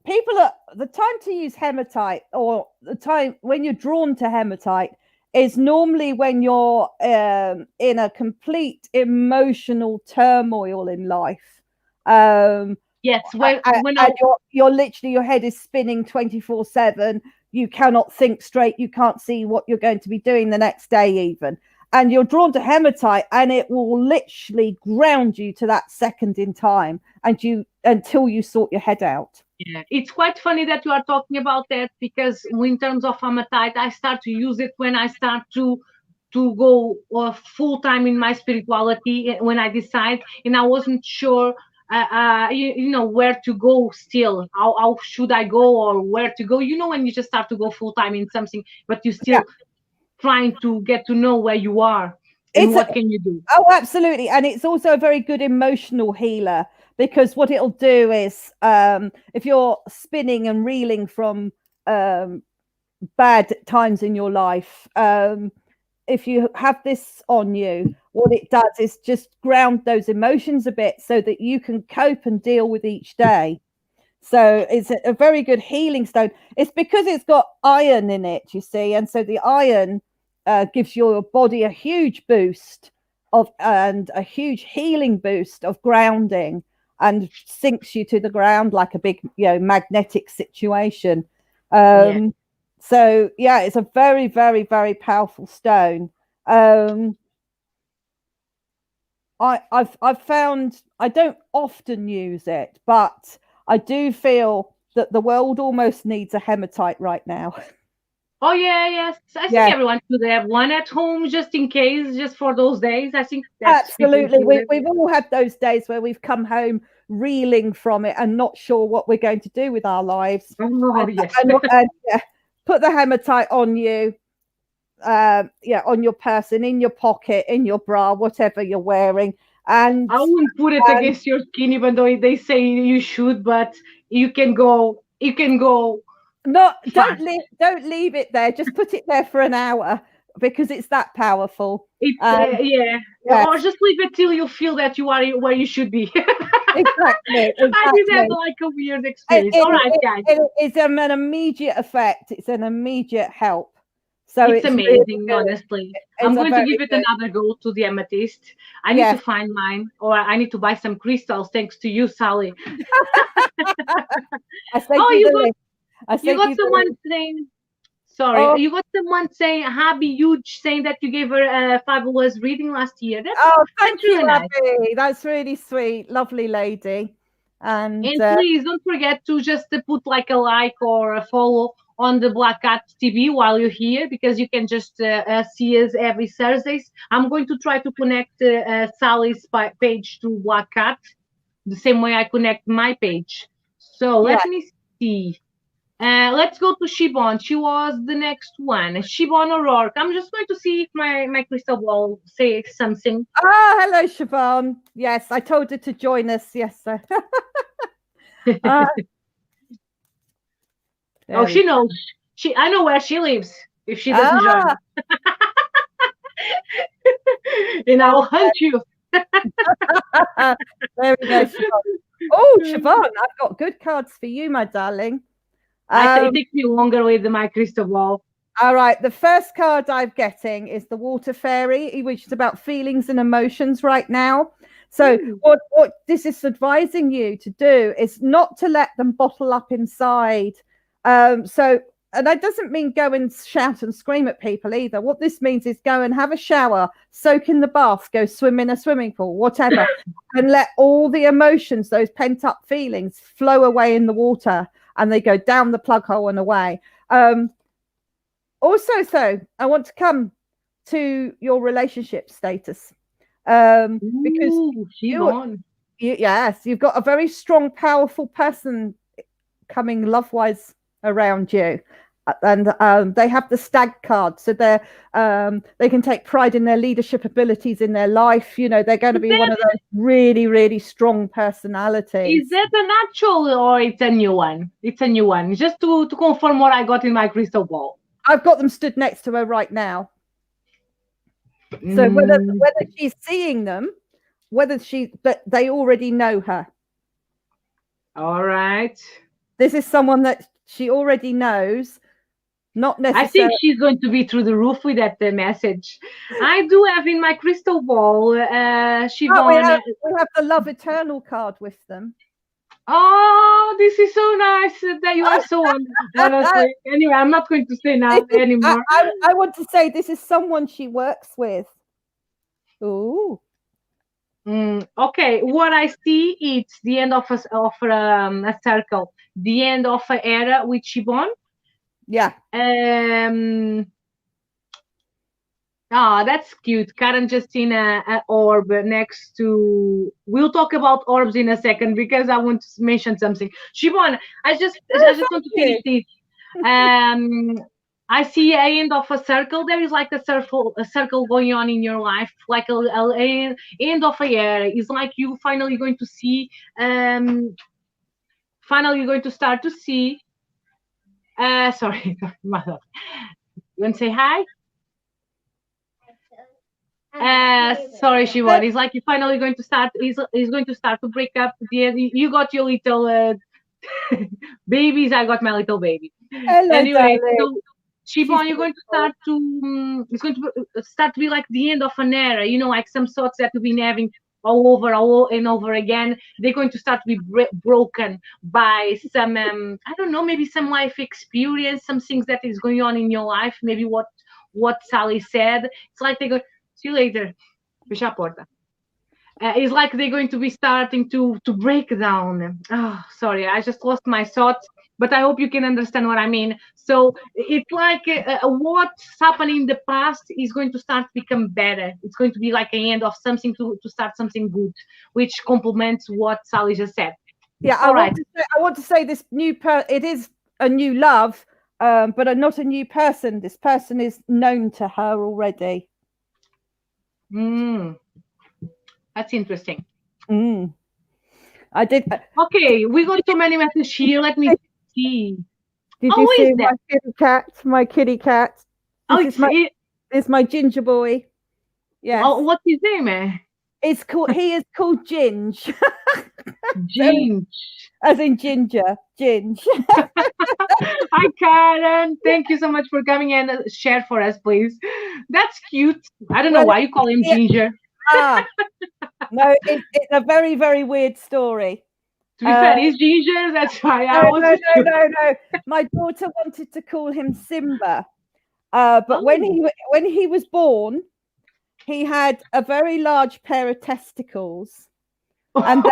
S1: people are the time to use hematite, or the time when you're drawn to hematite, is normally when you're in a complete emotional turmoil in life. Um,
S2: Yes, when I
S1: and you're literally, your head is spinning 24/7. You cannot think straight. You can't see what you're going to be doing the next day even, and you're drawn to hematite, and it will literally ground you to that second in time, and you until you sort your head out.
S2: Yeah, it's quite funny that you are talking about that because in terms of hematite, I start to use it when I start to go full time in my spirituality when I decide, and I wasn't sure, you know, where to go still. How should I go or where to go? You know, when you just start to go full time in something, but you
S1: Yeah,
S2: still trying to get to know where you are and
S1: it's a,
S2: what can you do.
S1: oh, absolutely, and it's also a very good emotional healer, because what it'll do is, if you're spinning and reeling from um, bad times in your life, if you have this on you, what it does is just ground those emotions a bit so that you can cope and deal with each day. So it's a very good healing stone. It's because it's got iron in it, you see, and so the iron gives your body a huge boost of, and a huge healing boost of grounding, and sinks you to the ground like a big, magnetic situation.
S2: Yeah.
S1: Um, so yeah, it's a very, very, very powerful stone. Um, I've found I don't often use it, but I do feel that the world almost needs a hematite right now.
S2: Oh yeah, yes. I think
S1: Yeah,
S2: everyone should have one at home just in case, just for those days. I think that's people
S1: absolutely.
S2: should have.
S1: We've all had those days where we've come home reeling from it and not sure what we're going to do with our lives.
S2: Oh yes.
S1: And yeah, put the hematite on you, yeah, on your person, in your pocket, in your bra, whatever you're wearing, and
S2: I wouldn't put it
S1: and
S2: against your skin, even though they say you should, but you can go
S1: not
S2: fast.
S1: don't leave it there. Just put it there for an hour, because it's that powerful.
S2: It's
S1: Um,
S2: yeah,
S1: yes,
S2: or just leave it till you feel that you are where you should be.
S1: exactly,
S2: I did have
S1: exactly.
S2: like a weird experience. All right, guys,
S1: It's an immediate effect. It's an immediate help. So
S2: it's
S1: it's really
S2: amazing.
S1: good.
S2: Honestly,
S1: It's
S2: I'm
S1: a
S2: going to
S1: very
S2: give it
S1: good.
S2: another go to the amethyst. I need to
S1: Yes.
S2: find mine, or I need to buy some crystals. Thanks to you, Sally.
S1: I sent
S2: Oh,
S1: you the link. I
S2: you
S1: sent
S2: got
S1: you the
S2: someone
S1: link.
S2: saying. Sorry,
S1: Oh,
S2: you got someone saying Happy Huge saying that you gave her a fabulous reading last year.
S1: oh,
S2: That's
S1: thank you,
S2: really nice.
S1: Abby. That's really sweet. Lovely lady. And
S2: And please don't forget to just put like a like or a follow on the Black Cat TV while you're here because you can just see us every Thursdays. I'm going to try to connect Sally's page to Black Cat the same way I connect my page. So
S1: yeah.
S2: let me see. Let's go to Shibon. She was the next one. Shibon O'Rourke. I'm just going to see if my crystal ball says something.
S1: Ah, hello, Siobhan. Yes, I told her to join us. Yes, sir. Ah,
S2: Oh,
S1: there we
S2: she
S1: go.
S2: knows. I know where she lives if she doesn't
S1: Ah,
S2: join. And
S1: there
S2: I'll
S1: we
S2: hunt you.
S1: go. There we go, Siobhan. Oh, Siobhan, I've got good cards for you, my darling.
S2: It
S1: Um,
S2: takes me longer with my crystal ball.
S1: All right. The first card I'm getting is the Water Fairy, which is about feelings and emotions right now. So
S2: Ooh.
S1: what this is advising you to do is not to let them bottle up inside. So and that doesn't mean go and shout and scream at people either. What this means is go and have a shower, soak in the bath, go swim in a swimming pool, whatever, and let all the emotions, those pent up feelings, flow away in the water, and they go down the plug hole and away. Also, so I want to come to your relationship status, because
S2: Ooh, she's
S1: you,
S2: on.
S1: yes, you've got a very strong, powerful person coming love-wise around you, and they have the stag card, so they can take pride in their leadership abilities in their life. You know, they're going to
S2: Is
S1: be one
S2: that
S1: of those really, really strong
S2: is
S1: personalities.
S2: that an actual or it's a new one? It's a new one. Just to confirm what I got in my crystal ball.
S1: I've got them stood next to her right now. So
S2: Mm,
S1: whether she's seeing them, but they already know her.
S2: all right.
S1: This is someone that she already knows, not
S2: I think
S1: necessarily.
S2: she's going to be through the roof with that message. I do have in my crystal ball,
S1: Oh,
S2: Siobhan.
S1: we have the love eternal card with them.
S2: Oh, this is so nice that you are so honestly. Anyway, I'm not going to say now anymore.
S1: I want to say this is someone she works with. Ooh,
S2: Okay, what I see it's the end of a circle, the end of an era with Shibon.
S1: yeah.
S2: That's cute. Karen just in a orb next to. We'll talk about orbs in a second because I want to mention something. Shibon, I
S1: Oh,
S2: just want to finish
S1: thank
S2: this. Um, I see a end of a circle. There is like a circle going on in your life, like a end of a year. It's like you finally going to see. Finally, you're going to start to see. Sorry, mother. You want to say hi? Sorry,
S1: you.
S2: Shivon. It's like you're finally going to start. He's going to start to break up. You got your little babies. I got my little baby.
S1: Hello,
S2: Anyway,
S1: darling.
S2: so
S1: She's
S2: Shivon, you're going to
S1: beautiful.
S2: start to. It's going to start to be like the end of an era. You know, like some thoughts that we've been having all and over again. They're going to start to be broken by some. I don't know, maybe some life experience, some things that is going on in your life. Maybe what Sally said. It's like they go. See you later. Fecha a porta. It's like they're going to be starting to break down. Oh, sorry, I just lost my thoughts, but I hope you can understand what I mean. So it's like what's happening in the past is going to start to become better. It's going to be like an end of something to start something good, which complements what Sally just said.
S1: Yeah,
S2: All right.
S1: I want to say this it is a new love, but not a new person. This person is known to her already.
S2: Mm, that's interesting.
S1: Mm. I did.
S2: Okay, we got so many messages here. Let me see.
S1: Did you
S2: Oh, who
S1: see
S2: is
S1: my
S2: that?
S1: kitty cat? My kitty cat.
S2: Oh,
S1: This is my ginger boy. Yes,
S2: oh, what's his name?
S1: it's called. He is called Ginge,
S2: Jean.
S1: as in ginger. Ginge.
S2: Hi, Karen. Thank you so much for coming and share for us, please. That's cute. I don't know
S1: Well,
S2: why you call him Ginger.
S1: ah, no, it's a very, very weird story.
S2: To be fair, he's Ginger. That's why I was.
S1: No. My daughter wanted to call him Simba, but when
S2: Oh.
S1: he was born, he had a very large pair of testicles, and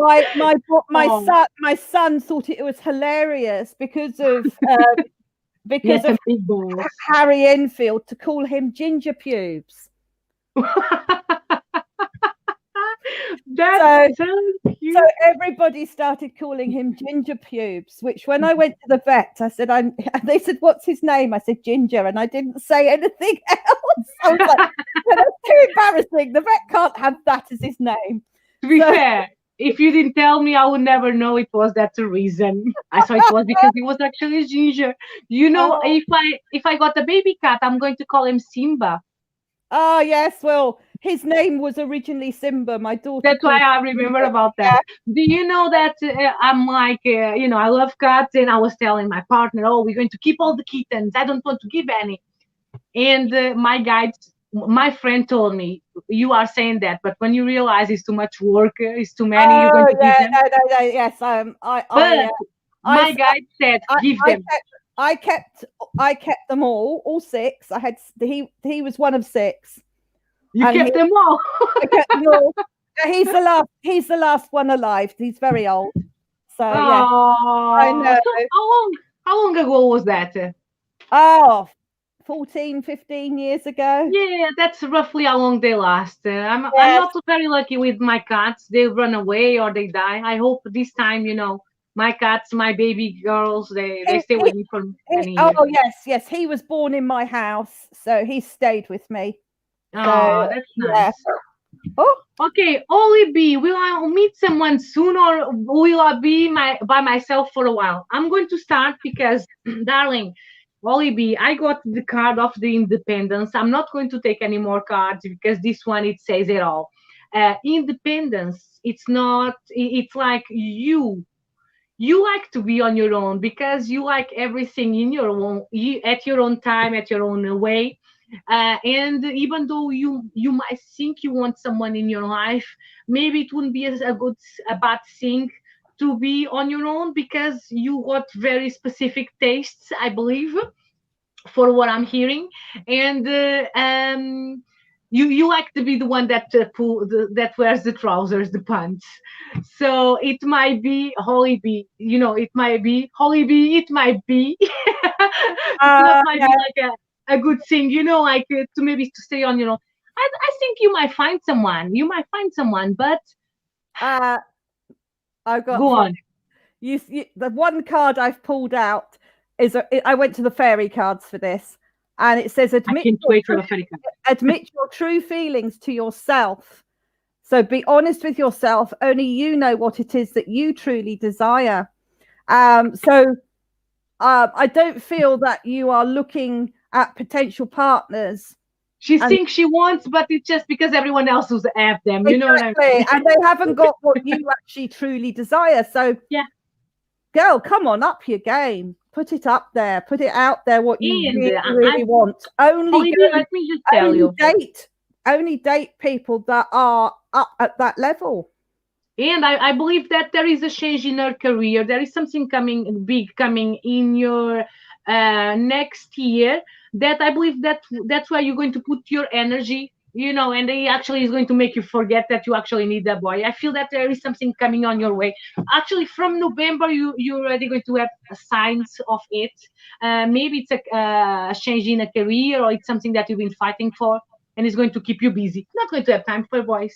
S2: Oh,
S1: my son thought it was hilarious because of
S2: yes, some big balls.
S1: Harry Enfield to call him Ginger Pubes.
S2: That's
S1: So
S2: so cute.
S1: So everybody started calling him Ginger Pubes, which when I went to the vet, I said, they said, what's his name? I said, Ginger, and I didn't say anything else. I was like, that's too embarrassing. The vet can't have that as his name.
S2: To be fair, if you didn't tell me, I would never know it was that the reason. I thought it was because he was actually Ginger. You know,
S1: Oh,
S2: if I got a baby cat, I'm going to call him Simba.
S1: yes, well, his name was originally Simba. My daughter
S2: That's why
S1: called
S2: I
S1: him
S2: remember
S1: Simba.
S2: about that.
S1: Yeah.
S2: Do you know that I'm like, I love cats, and I was telling my partner, oh, we're going to keep all the kittens. I don't want to give any. And my friend told me, you are saying that, but when you realize it's too much work, it's too many, you're going
S1: Oh
S2: to give
S1: yeah,
S2: them.
S1: no, yes.
S2: But
S1: I,
S2: my guide said,
S1: I,
S2: give
S1: I
S2: them.
S1: kept, I kept, I kept them all six. I had he was one of six,
S2: You
S1: and
S2: kept them all.
S1: I kept them all. He's the last. He's the last one alive. He's very old. So yeah, I
S2: Oh,
S1: know.
S2: how long ago was that?
S1: Oh, 14, 15 years ago.
S2: Yeah, that's roughly how long they last. I'm
S1: Yes.
S2: not very lucky with my cats. They run away or they die. I hope this time, my cats, my baby girls, they
S1: He,
S2: stay
S1: he,
S2: with me for many years.
S1: oh yes. He was born in my house, so he stayed with me. So
S2: Oh, that's
S1: yeah.
S2: nice.
S1: Oh,
S2: Okay, Ollie B, will I meet someone soon or will I be by myself for a while? I'm going to start because, darling, Ollie B, I got the card of the independence. I'm not going to take any more cards because this one it says it all. Independence, it's not, it's like you like to be on your own because you like everything in your own at your own time, at your own way. And even though you might think you want someone in your life, maybe it wouldn't be a bad thing to be on your own because you got very specific tastes, I believe, for what I'm hearing. And you like to be the one that that wears the trousers, the pants. So it might be Holly B. It might be Holly B. It might be. It's not might
S1: yeah.
S2: be like a good thing, like to maybe to stay on. I think you might find someone. You might find someone, but
S1: Uh, I've got
S2: go on.
S1: the one card I've pulled out I went to the fairy cards for this, and it says
S2: I can't wait for the fairy card.
S1: admit your true feelings to yourself. So be honest with yourself. Only you know what it is that you truly desire. So I don't feel that you are looking at potential partners.
S2: She
S1: And
S2: thinks she wants, but it's just because everyone else will have them. You know what I
S1: exactly,
S2: mean?
S1: and they haven't got what you actually truly desire. So
S2: Yeah.
S1: girl, come on, up your game. Put it up there. Put it out there. What you
S2: And
S1: really, really want.
S2: Olivia, let me just tell you.
S1: Only date people that are up at that level.
S2: And I believe that there is a change in her career. There is something coming big coming in your next year that I believe that's where you're going to put your energy. And it actually is going to make you forget that you actually need that boy. I feel that there is something coming on your way. Actually, from November, you're already going to have signs of it. Maybe it's a change in a career, or it's something that you've been fighting for, and it's going to keep you busy. Not going to have time for boys.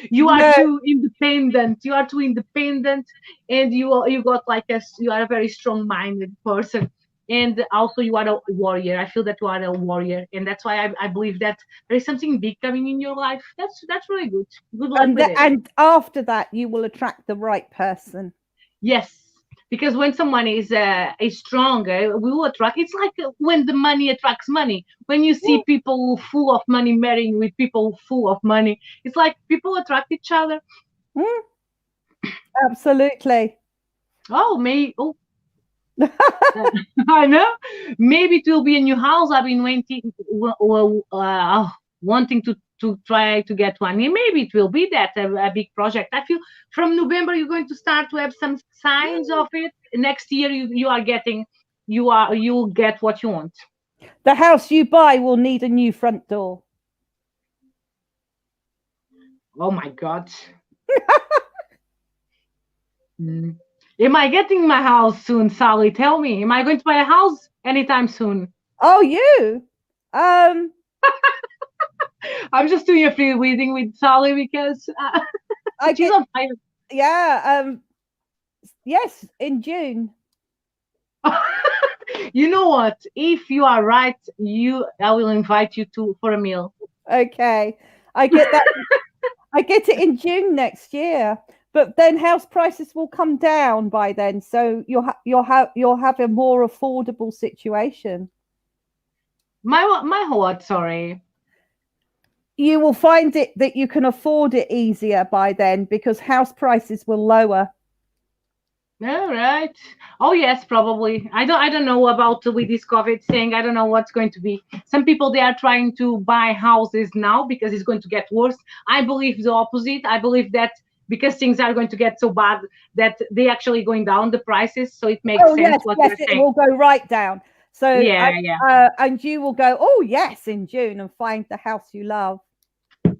S2: You are
S1: No,
S2: too independent. You are too independent, and you got like you are a very strong minded person, and also you are a warrior. I feel that you are a warrior, and that's why I believe that there is something big coming in your life. That's really good. Good luck with it.
S1: and after that, you will attract the right person.
S2: Yes. Because when someone is stronger, we will attract. It's like when the money attracts money. When you see people full of money marrying with people full of money, it's like people attract each other.
S1: Mm, absolutely.
S2: Oh, I know. Maybe it will be a new house. I've been wanting to try to get one. And maybe it will be that a big project. I feel from November you're going to start to have some signs of it. Next year you'll get what you want.
S1: The house you buy will need a new front door.
S2: Oh my God. Mm. Am I getting my house soon, Sally? Tell me. Am I going to buy a house anytime soon?
S1: Oh, you? Um,
S2: I'm just doing a free reading with Sally because she's on fire.
S1: Yeah. Yes, in June.
S2: You know what? If you are right, I will invite you for a meal.
S1: Okay, I get that. I get it in June next year, but then house prices will come down by then, so you'll have a more affordable situation.
S2: My what? Sorry.
S1: you will find it that you can afford it easier by then because house prices will lower.
S2: All right. Oh yes, probably. I don't know about with this COVID thing. I don't know what's going to be. Some people they are trying to buy houses now because it's going to get worse. I believe the opposite. I believe that because things are going to get so bad that they actually going down the prices. So it makes
S1: Oh
S2: sense
S1: yes,
S2: what
S1: yes,
S2: they're
S1: it
S2: saying.
S1: will go right down. So
S2: Yeah, yeah.
S1: and you will go, oh yes, in June and find the house you love.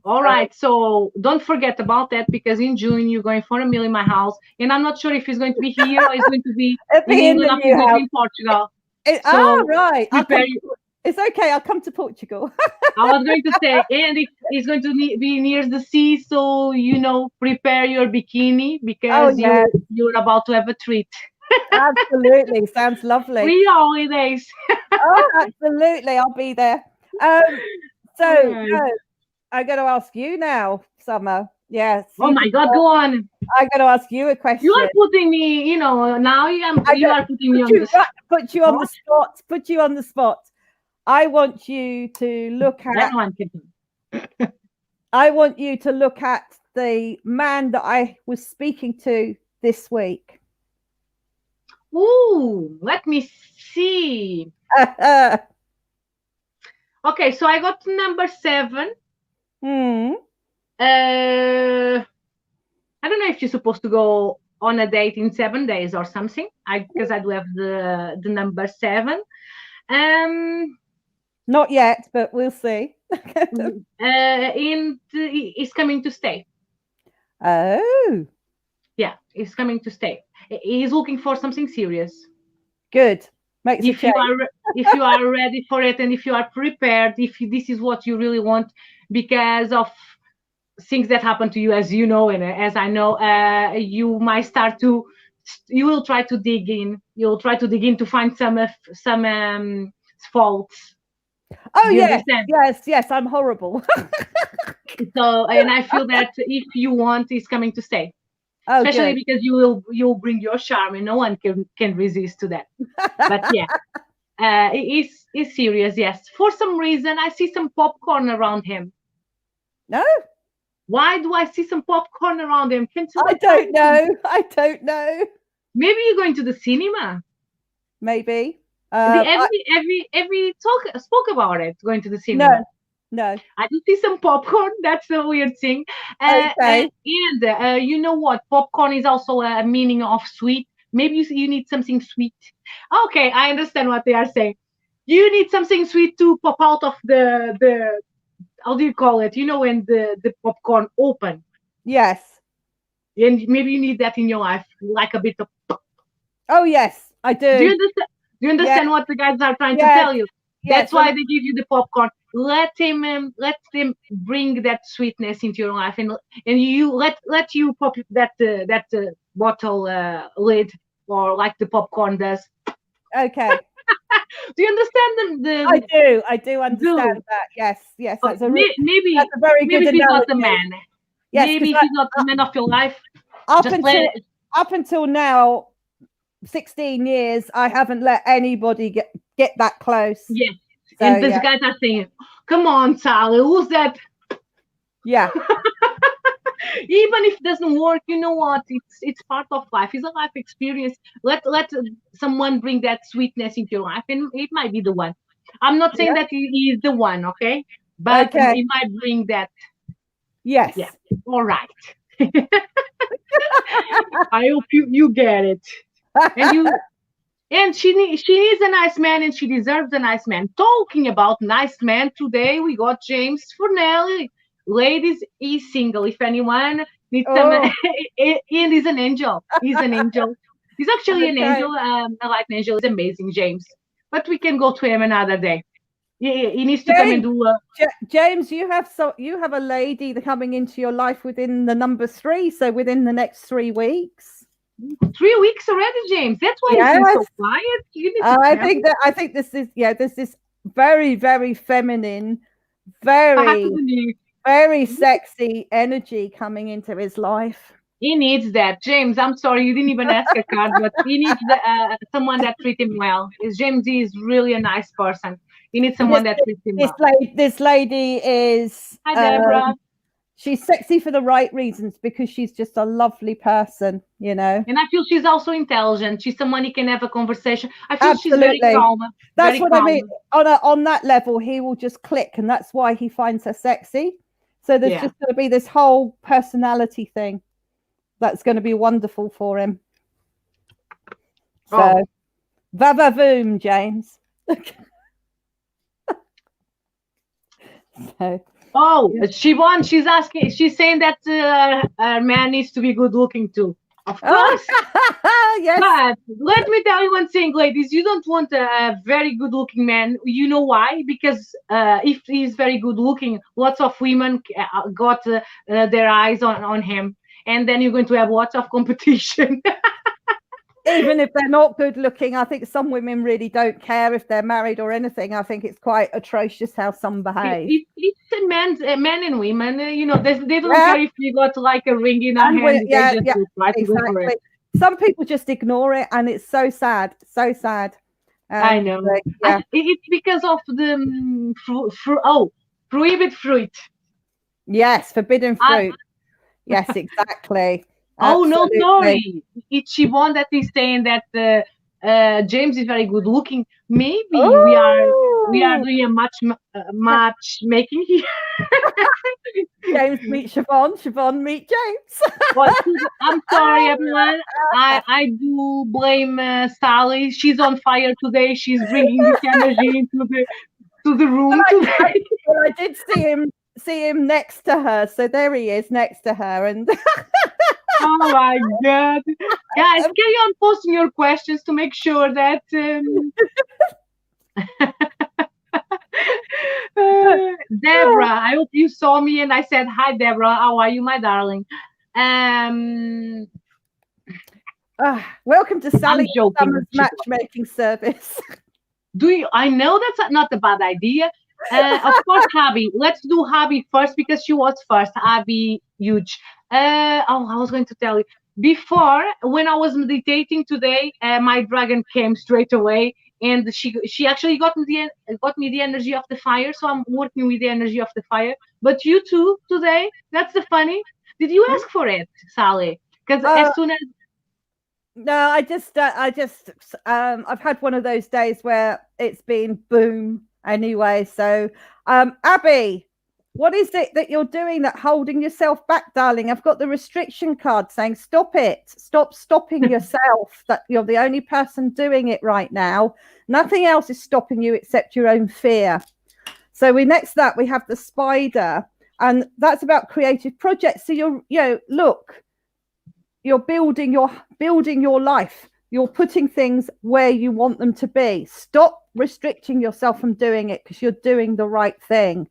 S2: All
S1: So
S2: right. So don't forget about that because in June you're going for a meal in my house, and I'm not sure if he's going to be here or he's going to be
S1: it'll
S2: in
S1: be in
S2: England
S1: the
S2: or he's
S1: new
S2: going to be
S1: house.
S2: in Portugal.
S1: Oh
S2: So
S1: right, I'll
S2: prepare.
S1: come. It's okay. I'll come to Portugal.
S2: I was going to say, and it's going to be near the sea, so prepare your bikini
S1: Oh
S2: because
S1: yeah,
S2: you're about to have a treat.
S1: absolutely. Sounds lovely.
S2: Free holidays.
S1: Oh, absolutely. I'll be there. Um, so
S2: Right.
S1: no, I'm going to ask you now, Summer. Yes,
S2: Oh
S1: you
S2: my
S1: can.
S2: God, go on.
S1: I'm going to ask you a
S2: You
S1: question.
S2: are putting me, now
S1: I'm
S2: you
S1: going to
S2: are putting me on the
S1: put you on the
S2: spot.
S1: spot. Put you on the spot. I want you to look at.
S2: Anyone can.
S1: I want you to look at the man that I was speaking to this week.
S2: Ooh, let me see. Okay, so I got number 7.
S1: Hmm.
S2: I don't know if you're supposed to go on a date in 7 days or something. Because I do have the number 7. Um,
S1: Not yet, but we'll see.
S2: he's coming to stay.
S1: Oh,
S2: Yeah, he's coming to stay. He's looking for something serious.
S1: good. Makes a
S2: If you
S1: change.
S2: are if you are ready for it and if you are prepared, if this is what you really want, because of things that happen to you, as you know, and as I know, you will try to dig in. You'll try to dig in to find some faults.
S1: Oh
S2: Do you
S1: yes,
S2: understand?
S1: yes, yes. I'm horrible.
S2: So, and I feel that if you want, it's coming to stay.
S1: Oh,
S2: Especially
S1: good.
S2: because you'll bring your charm, and no one can resist to that. But yeah, it's serious. Yes, for some reason I see some popcorn around him.
S1: No,
S2: Why do I see some popcorn around him? Can
S1: I
S2: someone tell
S1: don't
S2: me?
S1: know. I don't know.
S2: Maybe you're going to the cinema.
S1: Maybe.
S2: The
S1: I,
S2: every talk spoke about it. Going to the
S1: no,
S2: cinema.
S1: no.
S2: I do see some popcorn. That's the weird thing.
S1: Okay.
S2: And you know what? Popcorn is also a meaning of sweet. Maybe you need something sweet. Okay, I understand what they are saying. You need something sweet to pop out of the how do you call it? When the popcorn open,
S1: Yes.
S2: and maybe you need that in your life, like a bit of.
S1: Oh, yes, I
S2: Do you
S1: do.
S2: understand? Do you
S1: Yes,
S2: understand what the guys are trying to
S1: yes,
S2: tell you? That's
S1: yes.
S2: why they give you the popcorn. Let them bring that sweetness into your life, and you let you pop that bottle lid, or like the popcorn does.
S1: Okay.
S2: Do you understand
S1: I
S2: the
S1: do. I do understand
S2: do?
S1: that. Yes, yes. That's
S2: Maybe
S1: a very good
S2: maybe he's not the
S1: analogy.
S2: man.
S1: Yes, because
S2: Maybe he's not the man of your life.
S1: up
S2: Just let
S1: until
S2: it.
S1: up until now, 16 years, I haven't let anybody get that close.
S2: Yes.
S1: So
S2: And these
S1: yeah,
S2: guys are saying, "Come on, Sally, who's that?"
S1: yeah,
S2: Even if it doesn't work, you know what? It's part of life. It's a life experience. Let someone bring that sweetness into your life, and it might be the one. I'm not saying
S1: yeah.
S2: that he is the one, okay? But
S1: Okay.
S2: it might bring that. Yeah.
S1: Yes.
S2: All right. I hope you get it. And you and she is a nice man, and she deserves a nice man. Talking about nice man, today we got James Fornelli. Ladies, he's single. If anyone needs some,
S1: Oh,
S2: and he's an angel. He's an angel. He's actually an
S1: okay.
S2: angel. I like an angel. He's amazing, James. But we can go to him another day. He needs to come and
S1: James,
S2: do.
S1: James, you have a lady coming into your life within the number 3, so within the next 3 weeks.
S2: 3 weeks already, James. That's why he's been
S1: Yes,
S2: so quiet. You need to tell me.
S1: I think this is there's this very very feminine,
S2: I have to
S1: very
S2: believe.
S1: very sexy energy coming into his life.
S2: He needs that. James, I'm sorry, you didn't even ask a card, but he needs someone that treats him well. James is really a nice person. We need
S1: This
S2: someone that treats him well.
S1: this lady is
S2: Hi, Deborah.
S1: she's sexy for the right reasons because she's just a lovely person, you know.
S2: And I feel she's also intelligent. She's someone you can have a conversation. I feel she's very
S1: Absolutely.
S2: calm.
S1: That's
S2: Very
S1: what I
S2: calm.
S1: mean. On that level, he will just click, and that's why he finds her sexy. So there's
S2: Yeah.
S1: just going to be this whole personality thing that's going to be wonderful for him. So,
S2: Oh.
S1: va-va-voom, James. So,
S2: Oh, Siobhan, she's asking, she's saying that her man needs to be good looking too. Of course.
S1: yes.
S2: But let me tell you one thing, ladies. You don't want a very good looking man. You know why? Because if he's very good looking, lots of women got their eyes on him. And then you're going to have lots of competition.
S1: Even if they're not good looking, I think some women really don't care if they're married or anything. I think it's quite atrocious how some behave.
S2: It's men and women, you know, they don't care if you got like a ring in our hand. They just try to go for it.
S1: Some people just ignore it, and it's so sad, so sad.
S2: I know.
S1: Yeah.
S2: It's because of the prohibit fruit.
S1: Yes, forbidden fruit. Yes, exactly.
S2: Oh, no, sorry. It's Siobhan that is saying that James is very good looking. Maybe we are doing a matchmaking here.
S1: James meet Siobhan, Siobhan meet James.
S2: Well, I'm sorry, everyone. I do blame Sally. She's on fire today. She's bringing this energy into the room today.
S1: I did see him next to her. So there he is next to her, and
S2: oh my god, guys, carry on posting your questions to make sure that Deborah, I hope you saw me and I said hi, Deborah. How are you, my darling?
S1: Welcome to Sally&Summer's matchmaking service.
S2: I know that's not a bad idea. Of course, Abby. Let's do Abby first because she was first. Abby, huge. I was going to tell you before when I was meditating today. My dragon came straight away, and she actually got me the energy of the fire. So I'm working with the energy of the fire. But you too today. That's the funny. Did you ask for it, Sally? Because as soon as
S1: no, I've had one of those days where it's been boom anyway. So, Abby, what is it that you're doing that holding yourself back, darling? I've got the restriction card saying stop it. Stop stopping yourself. That you're the only person doing it right now. Nothing else is stopping you except your own fear. So next to that we have the spider, and that's about creative projects. So look, you're building your life. You're putting things where you want them to be. Stop restricting yourself from doing it because you're doing the right thing.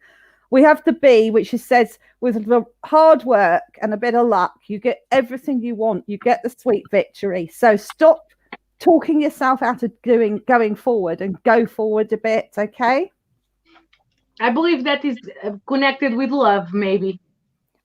S1: We have the B, which says with the hard work and a bit of luck, you get everything you want. You get the sweet victory. So stop talking yourself out of going forward and go forward a bit, okay?
S2: I believe that is connected with love, maybe.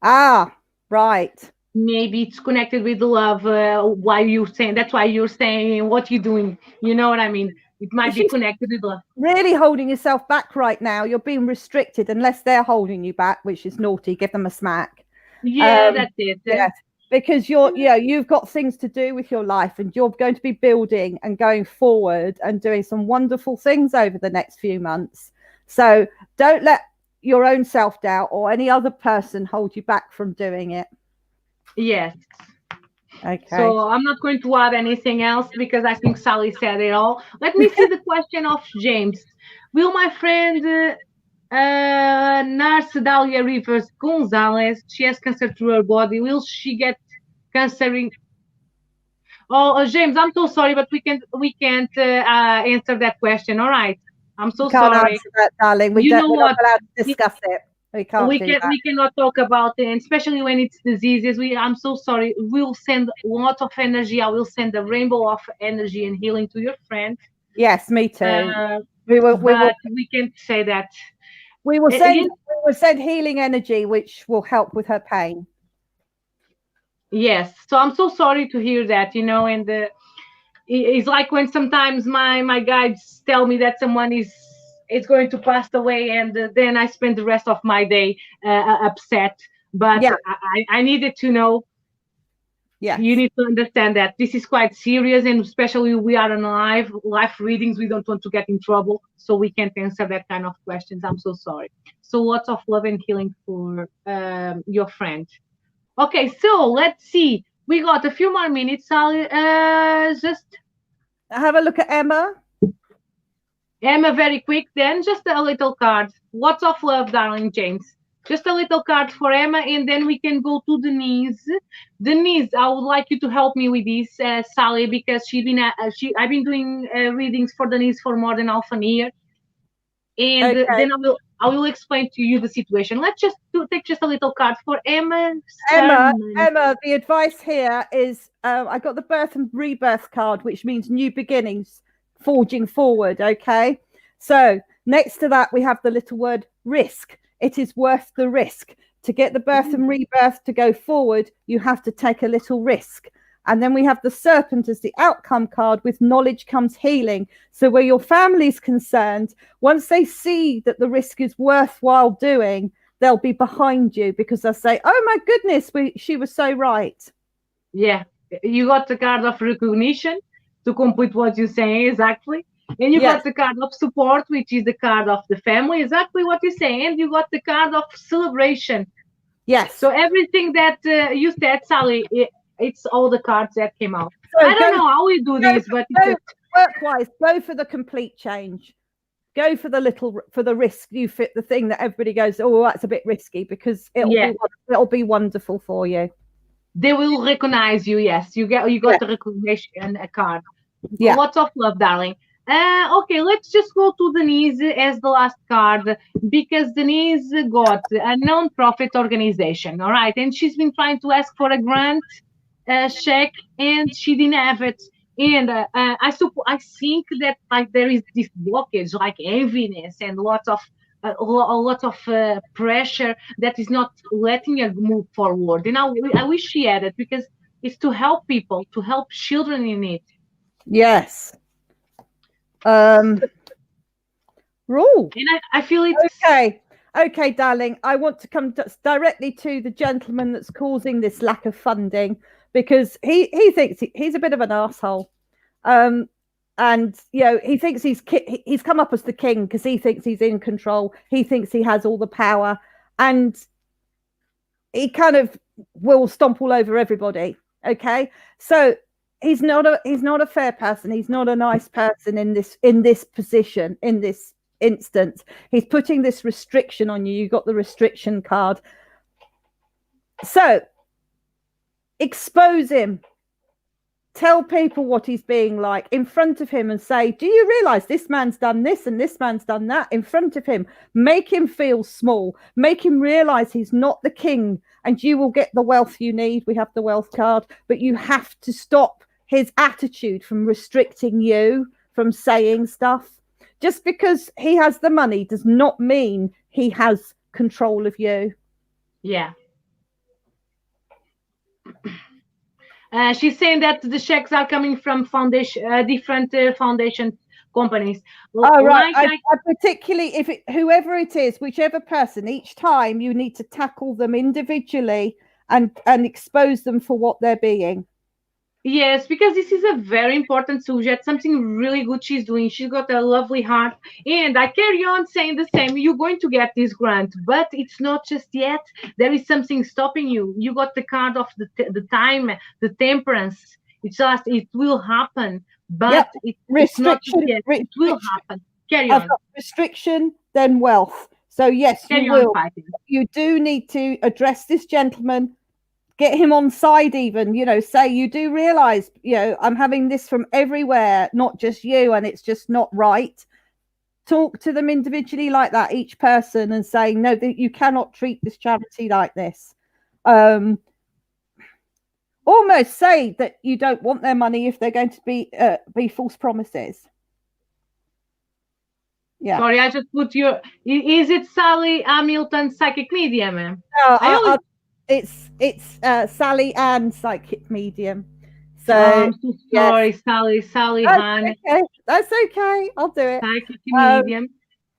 S1: Ah, right.
S2: Maybe it's connected with love. Why you're saying that's why you're saying what you're doing. You know what I mean? It might be connected with love.
S1: Really holding yourself back right now. You're being restricted unless they're holding you back, which is naughty. Give them a smack.
S2: Yeah, that's it.
S1: Yes, because you've got things to do with your life, and you're going to be building and going forward and doing some wonderful things over the next few months. So don't let your own self-doubt or any other person hold you back from doing it.
S2: Yes.
S1: Okay.
S2: So I'm not going to add anything else because I think Sally said it all. Let me see the question of James. Will my friend Nurse Dahlia Rivers Gonzalez, she has cancer through her body, will she get cancer in... Oh, James, I'm so sorry, but we can't answer that question. All right. I'm so sorry.
S1: Can't answer that, darling. We're not allowed to discuss it. We
S2: cannot talk about it, especially when it's diseases. I'm so sorry. We'll send a lot of energy. I will send a rainbow of energy and healing to your friend.
S1: Yes, me too.
S2: We can't say that.
S1: We will send healing energy, which will help with her pain.
S2: Yes. So I'm so sorry to hear that. And it's like when sometimes my guides tell me that someone is it's going to pass away, and then I spend the rest of my day upset. But
S1: Yeah.
S2: I needed to know. You
S1: Yes.
S2: need to understand that this is quite serious, and especially we are on live readings. We don't want to get in trouble, so we can't answer that kind of questions. I'm so sorry. So lots of love and healing for your friend. Okay, so let's see. We got a few more minutes. Sally. Just
S1: Have a look at Emma.
S2: Emma, very quick. Then just a little card. Lots of love, darling James. Just a little card for Emma, and then we can go to Denise. Denise, I would like you to help me with this, Sally, because I've been doing readings for Denise for more than half an year, and
S1: Okay.
S2: then I will explain to you the situation. Let's just take just a little card for Emma
S1: Emma,
S2: Sermon.
S1: Emma, the advice here is I got the birth and rebirth card, which means new beginnings, forging forward. Okay. So next to that, we have the little word risk. It is worth the risk. To get the birth and rebirth to go forward, you have to take a little risk. And then we have the serpent as the outcome card. With knowledge comes healing. So where your family's concerned, once they see that the risk is worthwhile doing, they'll be behind you because they'll say, oh my goodness, she was so right.
S2: Yeah, you got the card of recognition to complete what you're saying exactly. And you got the card of support, which is the card of the family, exactly what you're saying. And you got the card of celebration.
S1: Yes.
S2: So everything that you said, Sally, it's all the cards that came out. So I don't know how we do this, but
S1: work-wise, go for the complete change. Go for the risk. You fit the thing that everybody goes, oh, that's a bit risky, because it'll be wonderful for you.
S2: They will recognize you. Yes, you got the recognition card.
S1: Yeah.
S2: Lots of love, darling. Okay, let's just go to Denise as the last card, because Denise got a non-profit organization, all right, and she's been trying to ask for a grant check, and she didn't have it. And I think that like there is this blockage, like heaviness, and lots of a lot of pressure that is not letting her move forward. And I wish she had it, because it's to help people, to help children in need.
S1: Yes. Rule.
S2: And I feel it's
S1: okay, darling. I want to come directly to the gentleman that's causing this lack of funding, because he thinks he's a bit of an asshole. And he thinks he's come up as the king because he thinks he's in control. He thinks he has all the power, and he kind of will stomp all over everybody. Okay, so he's not a fair person. He's not a nice person in this position, in this instance. He's putting this restriction on you. You got the restriction card. So expose him. Tell people what he's being like in front of him, and say, do you realize this man's done this and this man's done that in front of him? Make him feel small. Make him realize he's not the king, and you will get the wealth you need. We have the wealth card, but you have to stop his attitude from restricting you from saying stuff. Just because he has the money does not mean he has control of you.
S2: Yeah. She's saying that the checks are coming from different foundation companies.
S1: Oh, right. I particularly, whoever it is, whichever person, each time you need to tackle them individually and expose them for what they're being.
S2: Yes, because this is a very important subject, something really good she's doing. She's got a lovely heart. And I carry on saying the same. You're going to get this grant, but it's not just yet. There is something stopping you. You got the card of the time, the temperance. It's just, it will happen. But it's not yet. It will happen. Carry on.
S1: Restriction, then wealth. So yes,
S2: you will.
S1: You do need to address this gentleman. Get him on side, even, say, you do realize, I'm having this from everywhere, not just you, and it's just not right. Talk to them individually like that, each person, and say, no, that you cannot treat this charity like this. Almost say that you don't want their money if they're going to be false promises. Yeah.
S2: Sorry, I just put your. Is it Sally Hamilton, psychic medium?
S1: No, it's Sally and psychic medium. So
S2: I'm so sorry, Sally Han.
S1: Okay. That's okay. I'll do it.
S2: Psychic medium.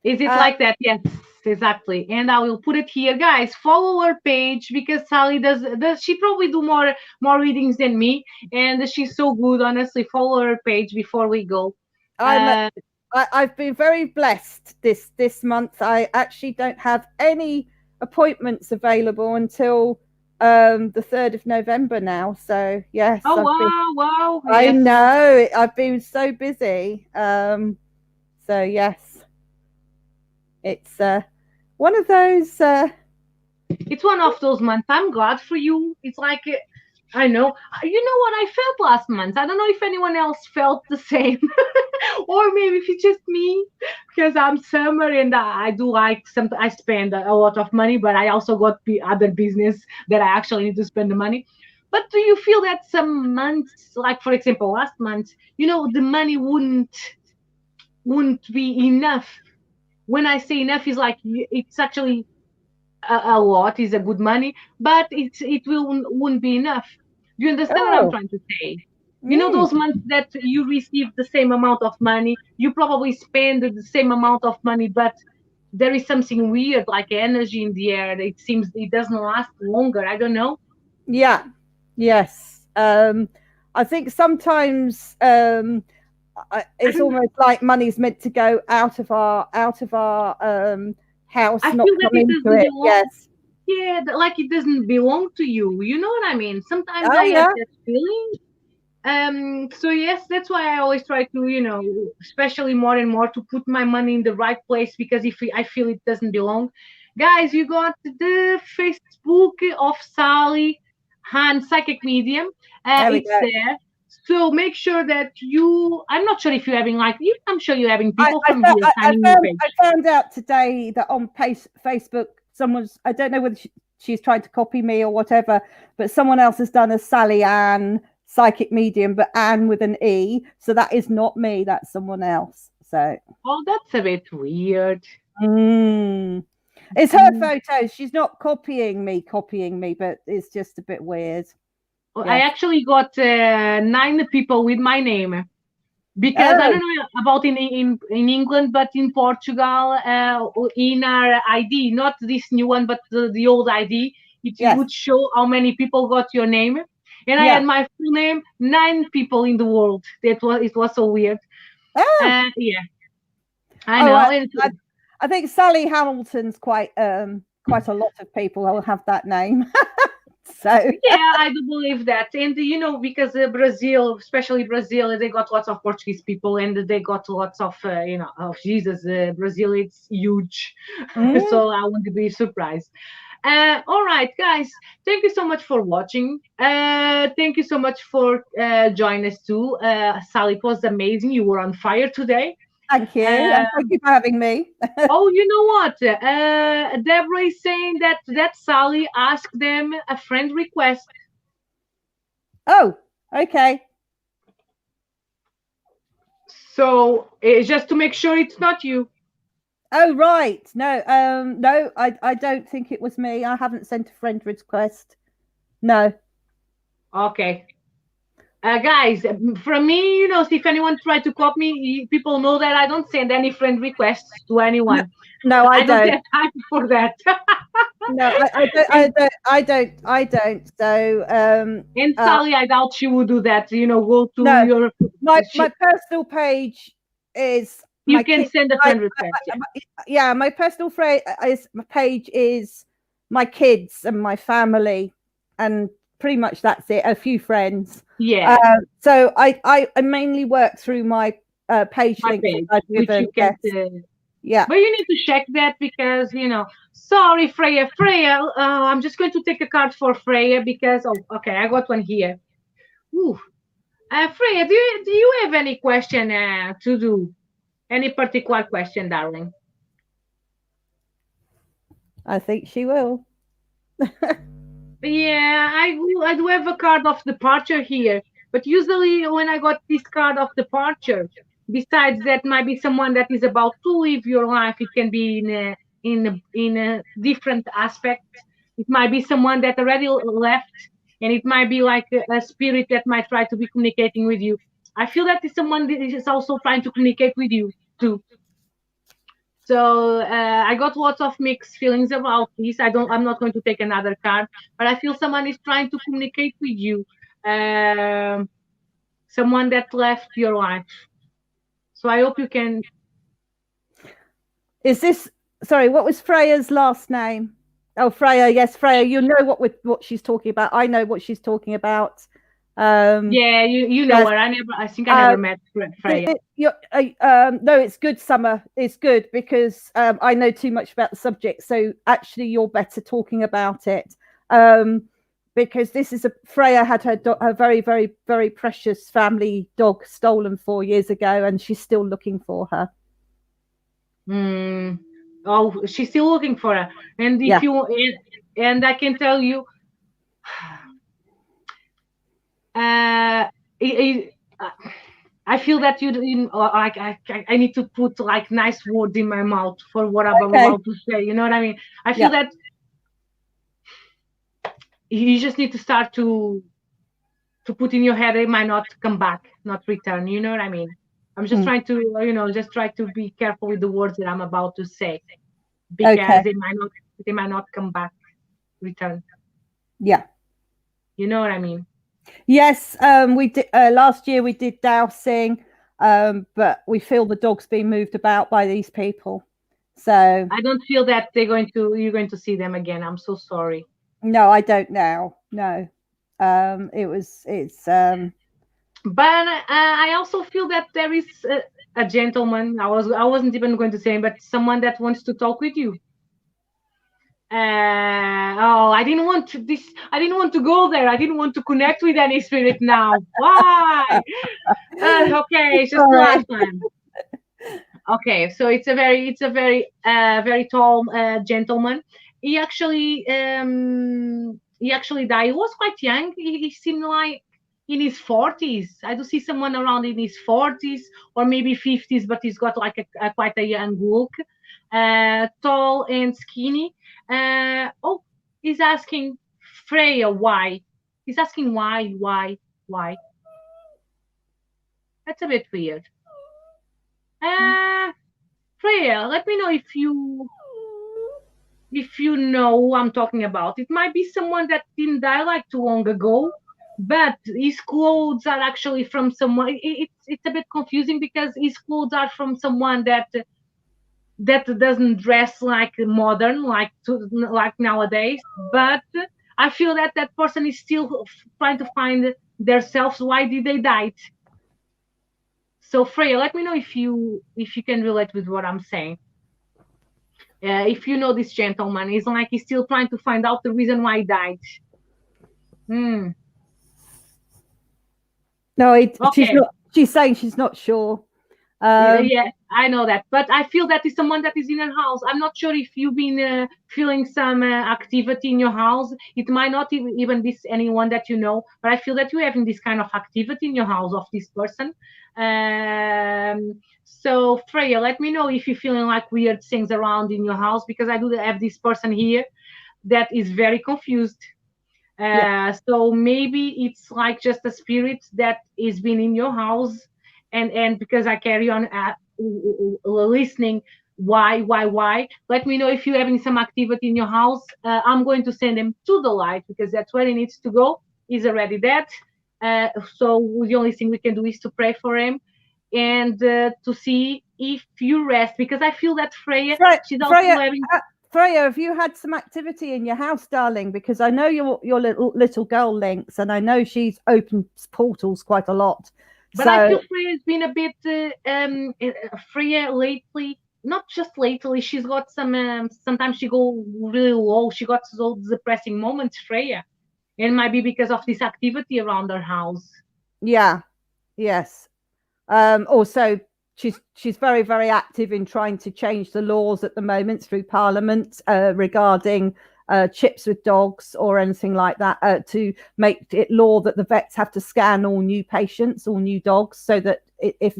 S2: Is it
S1: Uh,
S2: like that? Yes, exactly. And I will put it here, guys. Follow her page because Sally does she probably do more readings than me, and she's so good. Honestly, follow her page before we go.
S1: I'm
S2: Uh,
S1: I've been very blessed this month. I actually don't have any appointments available until the 3rd of November now. So yes,
S2: oh wow, wow,
S1: I
S2: yes.
S1: know I've been so busy. So yes, it's one of those.
S2: It's one of those months. I'm glad for you. It's like I know. You know what I felt last month? I don't know if anyone else felt the same, or maybe if it's just me, because I'm summer and I do like some. I spend a lot of money, but I also got other business that I actually need to spend the money. But do you feel that some months, like for example last month, the money wouldn't be enough? When I say enough, is like it's actually a lot is a good money, but it won't be enough. Do you understand what I'm
S1: Oh,
S2: trying to say?
S1: mm,
S2: Those months that you receive the same amount of money, you probably spend the same amount of money, but there is something weird, like energy in the air. It seems it doesn't last longer. I don't know.
S1: yeah, yes. I think sometimes
S2: I
S1: it's
S2: don't.
S1: almost like money's meant to go out of our house,
S2: I
S1: not
S2: feel that
S1: come
S2: it
S1: into
S2: doesn't
S1: it.
S2: belong.
S1: Yes.
S2: Yeah, like it doesn't belong to you. You know what I mean? Sometimes
S1: Oh
S2: I have
S1: yeah.
S2: that feeling. So yes, that's why I always try to, especially more and more to put my money in the right place because if I feel it doesn't belong. Guys, you got the Facebook of Sally Han Psychic Medium.
S1: There we
S2: It's
S1: go.
S2: there. So make sure that I'm not sure if you're having I'm sure you're having
S1: I,
S2: people
S1: I,
S2: from here signing your
S1: I
S2: page.
S1: found out today that on Facebook, someone's, I don't know whether she's trying to copy me or whatever, but someone else has done a Sally Ann psychic medium, but Anne with an E. So that is not me, that's someone else. So
S2: Oh, that's a bit weird.
S1: mm. It's her
S2: Mm.
S1: photos. She's not copying me, but it's just a bit weird.
S2: I
S1: Yes.
S2: actually got 9 people with my name. Because I
S1: Oh,
S2: don't know about in England, but in Portugal, in our ID, not this new one, but the old ID, it
S1: yes.
S2: would show how many people got your name. And I
S1: Yeah.
S2: had my full name, 9 people in the world. It was so weird.
S1: Oh,
S2: Yeah, I
S1: oh,
S2: know. And
S1: I, I think Sally Hamilton's quite a lot of people will have that name. So
S2: yeah, I do believe that. And because Brazil, especially Brazil, they got lots of Portuguese people, and they got lots of of Jesus. Brazil, it's huge,
S1: mm,
S2: so I wouldn't be surprised. All right, guys. Thank you so much for watching. Thank you so much for joining us too. Sally, it was amazing. You were on fire today.
S1: thank you,
S2: Uh,
S1: and thank you for having me.
S2: oh, you know what? Deborah is saying that Sally asked them a friend request.
S1: Oh, okay.
S2: So just to make sure it's not you.
S1: Oh, right. No, no, I don't think it was me. I haven't sent a friend request. No.
S2: Okay. Guys, from me, if anyone tried to copy me, people know that I don't send any friend requests to
S1: No,
S2: anyone.
S1: no, I
S2: I don't
S1: don't.
S2: have time for that.
S1: No, I don't. I
S2: and,
S1: don't. I don't. I don't. So,
S2: and Sally, I doubt she would do that. Go to
S1: no,
S2: your.
S1: my personal page is
S2: You
S1: my
S2: can
S1: kid.
S2: send a
S1: I,
S2: friend request. Yeah.
S1: yeah, my personal my page is my kids and my family, and pretty much that's it. A few friends.
S2: Yeah,
S1: So I mainly work through my page
S2: my
S1: links that
S2: page,
S1: I've
S2: which
S1: given.
S2: you can.
S1: Yes. Yeah.
S2: But you need to check that because Sorry, Freya. Freya, I'm just going to take a card for Freya because okay, I got one here. Ooh. Freya, do you have any question to do? Any particular question, darling?
S1: I think she will.
S2: Yeah, I do have a card of departure here, but usually when I got this card of departure, besides that might be someone that is about to live your life. It can be in a different aspect. It might be someone that already left, and it might be like a spirit that might try to be communicating with you. I feel that is someone that is also trying to communicate with you too. So I got lots of mixed feelings about this. I'm not going to take another card, but I feel someone is trying to communicate with you. Someone that left your life. So I hope you can.
S1: Is this, sorry, what was Freya's last name? Oh, Freya. Yes, Freya. You know what she's talking about. I know what she's talking about.
S2: Yeah, you know
S1: Yes.
S2: her. I think I never met Freya.
S1: No, it's good, Summer. It's good because I know too much about the subject. So actually, you're better talking about it. Because this is Freya had her very, very, very precious family dog stolen 4 years ago, and she's still looking for her.
S2: Oh, she's still looking for her. And if you and I can tell you, I feel that like I need to put like nice words in my mouth for what I'm about to say. You know what I mean? I feel that you just need to start to put in your head it might not come back, not return. You know what I mean? I'm just trying to just try to be careful with the words that I'm about to say because they might not come back, return.
S1: Yeah.
S2: You know what I mean?
S1: Yes, we did last year. We did dowsing, but we feel the dog's being moved about by these people. So
S2: I don't feel that you're going to see them again. I'm so sorry.
S1: No, I don't now. No, it's.
S2: But I also feel that there is a gentleman. I wasn't even going to say, but someone that wants to talk with you. I didn't want to I didn't want to go there. I didn't want to connect with any spirit now. Why? Okay, it's just the last time. Okay, so it's a very very tall gentleman. He actually died. He was quite young. He seemed like in his 40s. I do see someone around in his 40s or maybe 50s, but he's got like a quite a young look. Tall and skinny. He's asking Freya why. He's asking why. That's a bit weird. Freya, let me know if you know who I'm talking about. It might be someone that didn't die like too long ago, but his clothes are actually from someone. It's a bit confusing because his clothes are from someone that doesn't dress like modern, like nowadays. But I feel that that person is still trying to find themselves. Why did they die? So Freya, let me know if you can relate with what I'm saying. If you know this gentleman, he's like he's still trying to find out the reason why he died.
S1: No,
S2: Okay.
S1: She's saying she's not sure.
S2: Yeah, I know that, but I feel that is someone that is in your house. I'm not sure if you've been feeling some activity in your house. It might not even be anyone that you know, but I feel that you're having this kind of activity in your house of this person. So Freya, let me know if you're feeling like weird things around in your house because I do have this person here that is very confused. So maybe it's like just a spirit that is been in your house and because I carry on listening why let me know if you're having some activity in your house. I'm going to send him to the light because that's where he needs to go. He's already dead, so the only thing we can do is to pray for him and to see if you rest because I feel that Freya she's also having
S1: Freya, have you had some activity in your house, darling? Because I know your little girl Lynx, and I know she's opened portals quite a lot.
S2: But I feel Freya's been a bit Freya lately. Not just lately. She's got some. Sometimes she go really low. She got those depressing moments, Freya, and it might be because of this activity around her house.
S1: Yeah. Yes. Also, she's very, very active in trying to change the laws at the moment through Parliament regarding chips with dogs or anything like that to make it law that the vets have to scan all new patients, all new dogs, so that if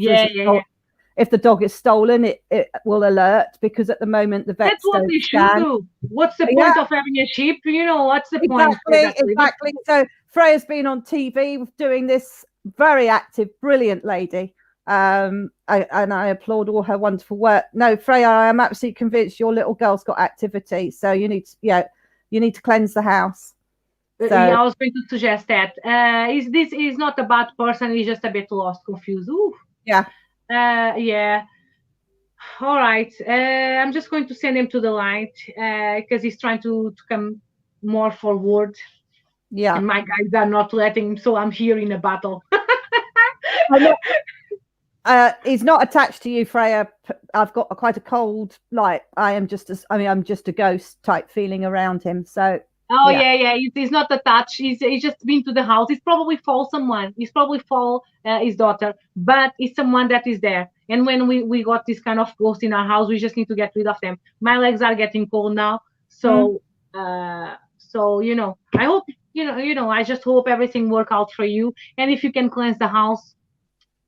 S1: the dog is stolen, it will alert because at the moment the vets
S2: that's what they should do. What's the point of having a sheep? What's the point?
S1: Exactly. So Freya's been on TV doing this, very active, brilliant lady. And I applaud all her wonderful work. No, Freya, I am absolutely convinced your little girl's got activity, so you need to, you need to cleanse the house. So
S2: Yeah, I was going to suggest that. Is not a bad person, he's just a bit lost, confused. Ooh.
S1: yeah,
S2: Yeah. All right. I'm just going to send him to the light because he's trying to come more forward,
S1: yeah.
S2: and my guys are not letting him. So I'm here in a battle.
S1: I'm not, he's not attached to you, Freya. I've got quite a cold, like I'm just a ghost type feeling around him. So
S2: Oh
S1: yeah,
S2: yeah. He's not attached. He's just been to the house. He's probably fall someone. He's probably fall his daughter, but it's someone that is there. And when we got this kind of ghost in our house, we just need to get rid of them. My legs are getting cold now, so I hope I just hope everything work out for you. And if you can cleanse the house,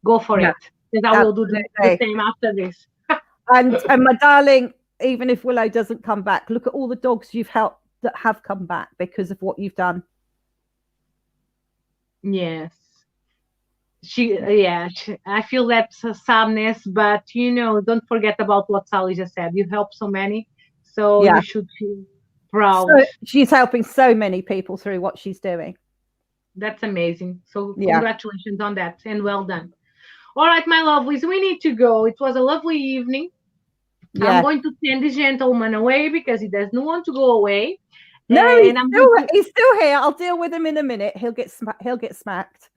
S2: go for
S1: yeah,
S2: it. Because I will do the
S1: absolutely.
S2: same after this.
S1: And my darling, even if Willow doesn't come back, look at all the dogs you've helped that have come back because of what you've done.
S2: Yes. I feel that sadness, but don't forget about what Sally just said. You helped so many, so
S1: Yeah.
S2: you should feel
S1: So
S2: proud.
S1: she's helping so many people through what she's doing.
S2: That's amazing. So
S1: Yeah.
S2: congratulations on that, and well done. All right, my lovelies, we need to go. It was a lovely evening. I'm
S1: Yeah.
S2: going to send this gentleman away because he doesn't want to go away.
S1: No,
S2: And I'm going to
S1: he's still here. I'll deal with him in a minute. He'll get smacked.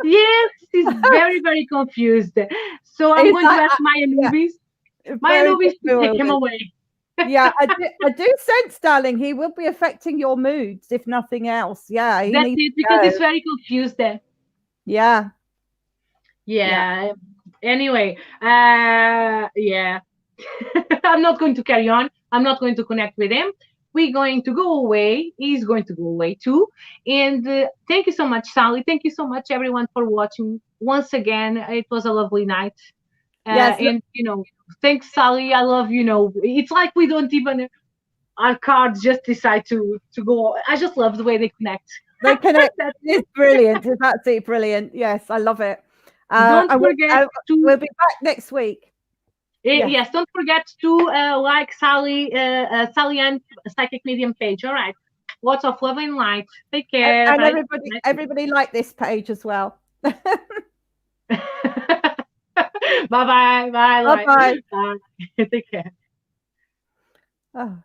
S2: yes, he's very, very confused. So I'm
S1: He's
S2: going to
S1: like,
S2: ask my
S1: yeah,
S2: Anubis,
S1: very
S2: to take him
S1: bewildered.
S2: away.
S1: Yeah, I do sense, darling, he will be affecting your moods, if nothing else. Yeah, he
S2: That's
S1: needs
S2: it,
S1: to
S2: because
S1: go.
S2: he's very confused then.
S1: Yeah, yeah.
S2: Yeah. Anyway, yeah. I'm not going to carry on. I'm not going to connect with him. We're going to go away. He's going to go away too. And thank you so much, Sally. Thank you so much, everyone, for watching. Once again, it was a lovely night.
S1: Yes,
S2: And thanks, Sally. I love It's like we don't even our cards just decide to go. I just love the way they connect.
S1: they connect.
S2: That's
S1: It's brilliant. It's absolutely brilliant. Yes, I love it.
S2: Don't
S1: And
S2: forget to
S1: we'll be back next week. Yes.
S2: yes, don't forget to like Sally and Psychic Medium page. All right. Lots of love and light. Take care.
S1: And
S2: Bye.
S1: everybody like this page as well.
S2: Bye bye. Bye.
S1: Bye bye.
S2: Bye. Take care.
S1: Oh.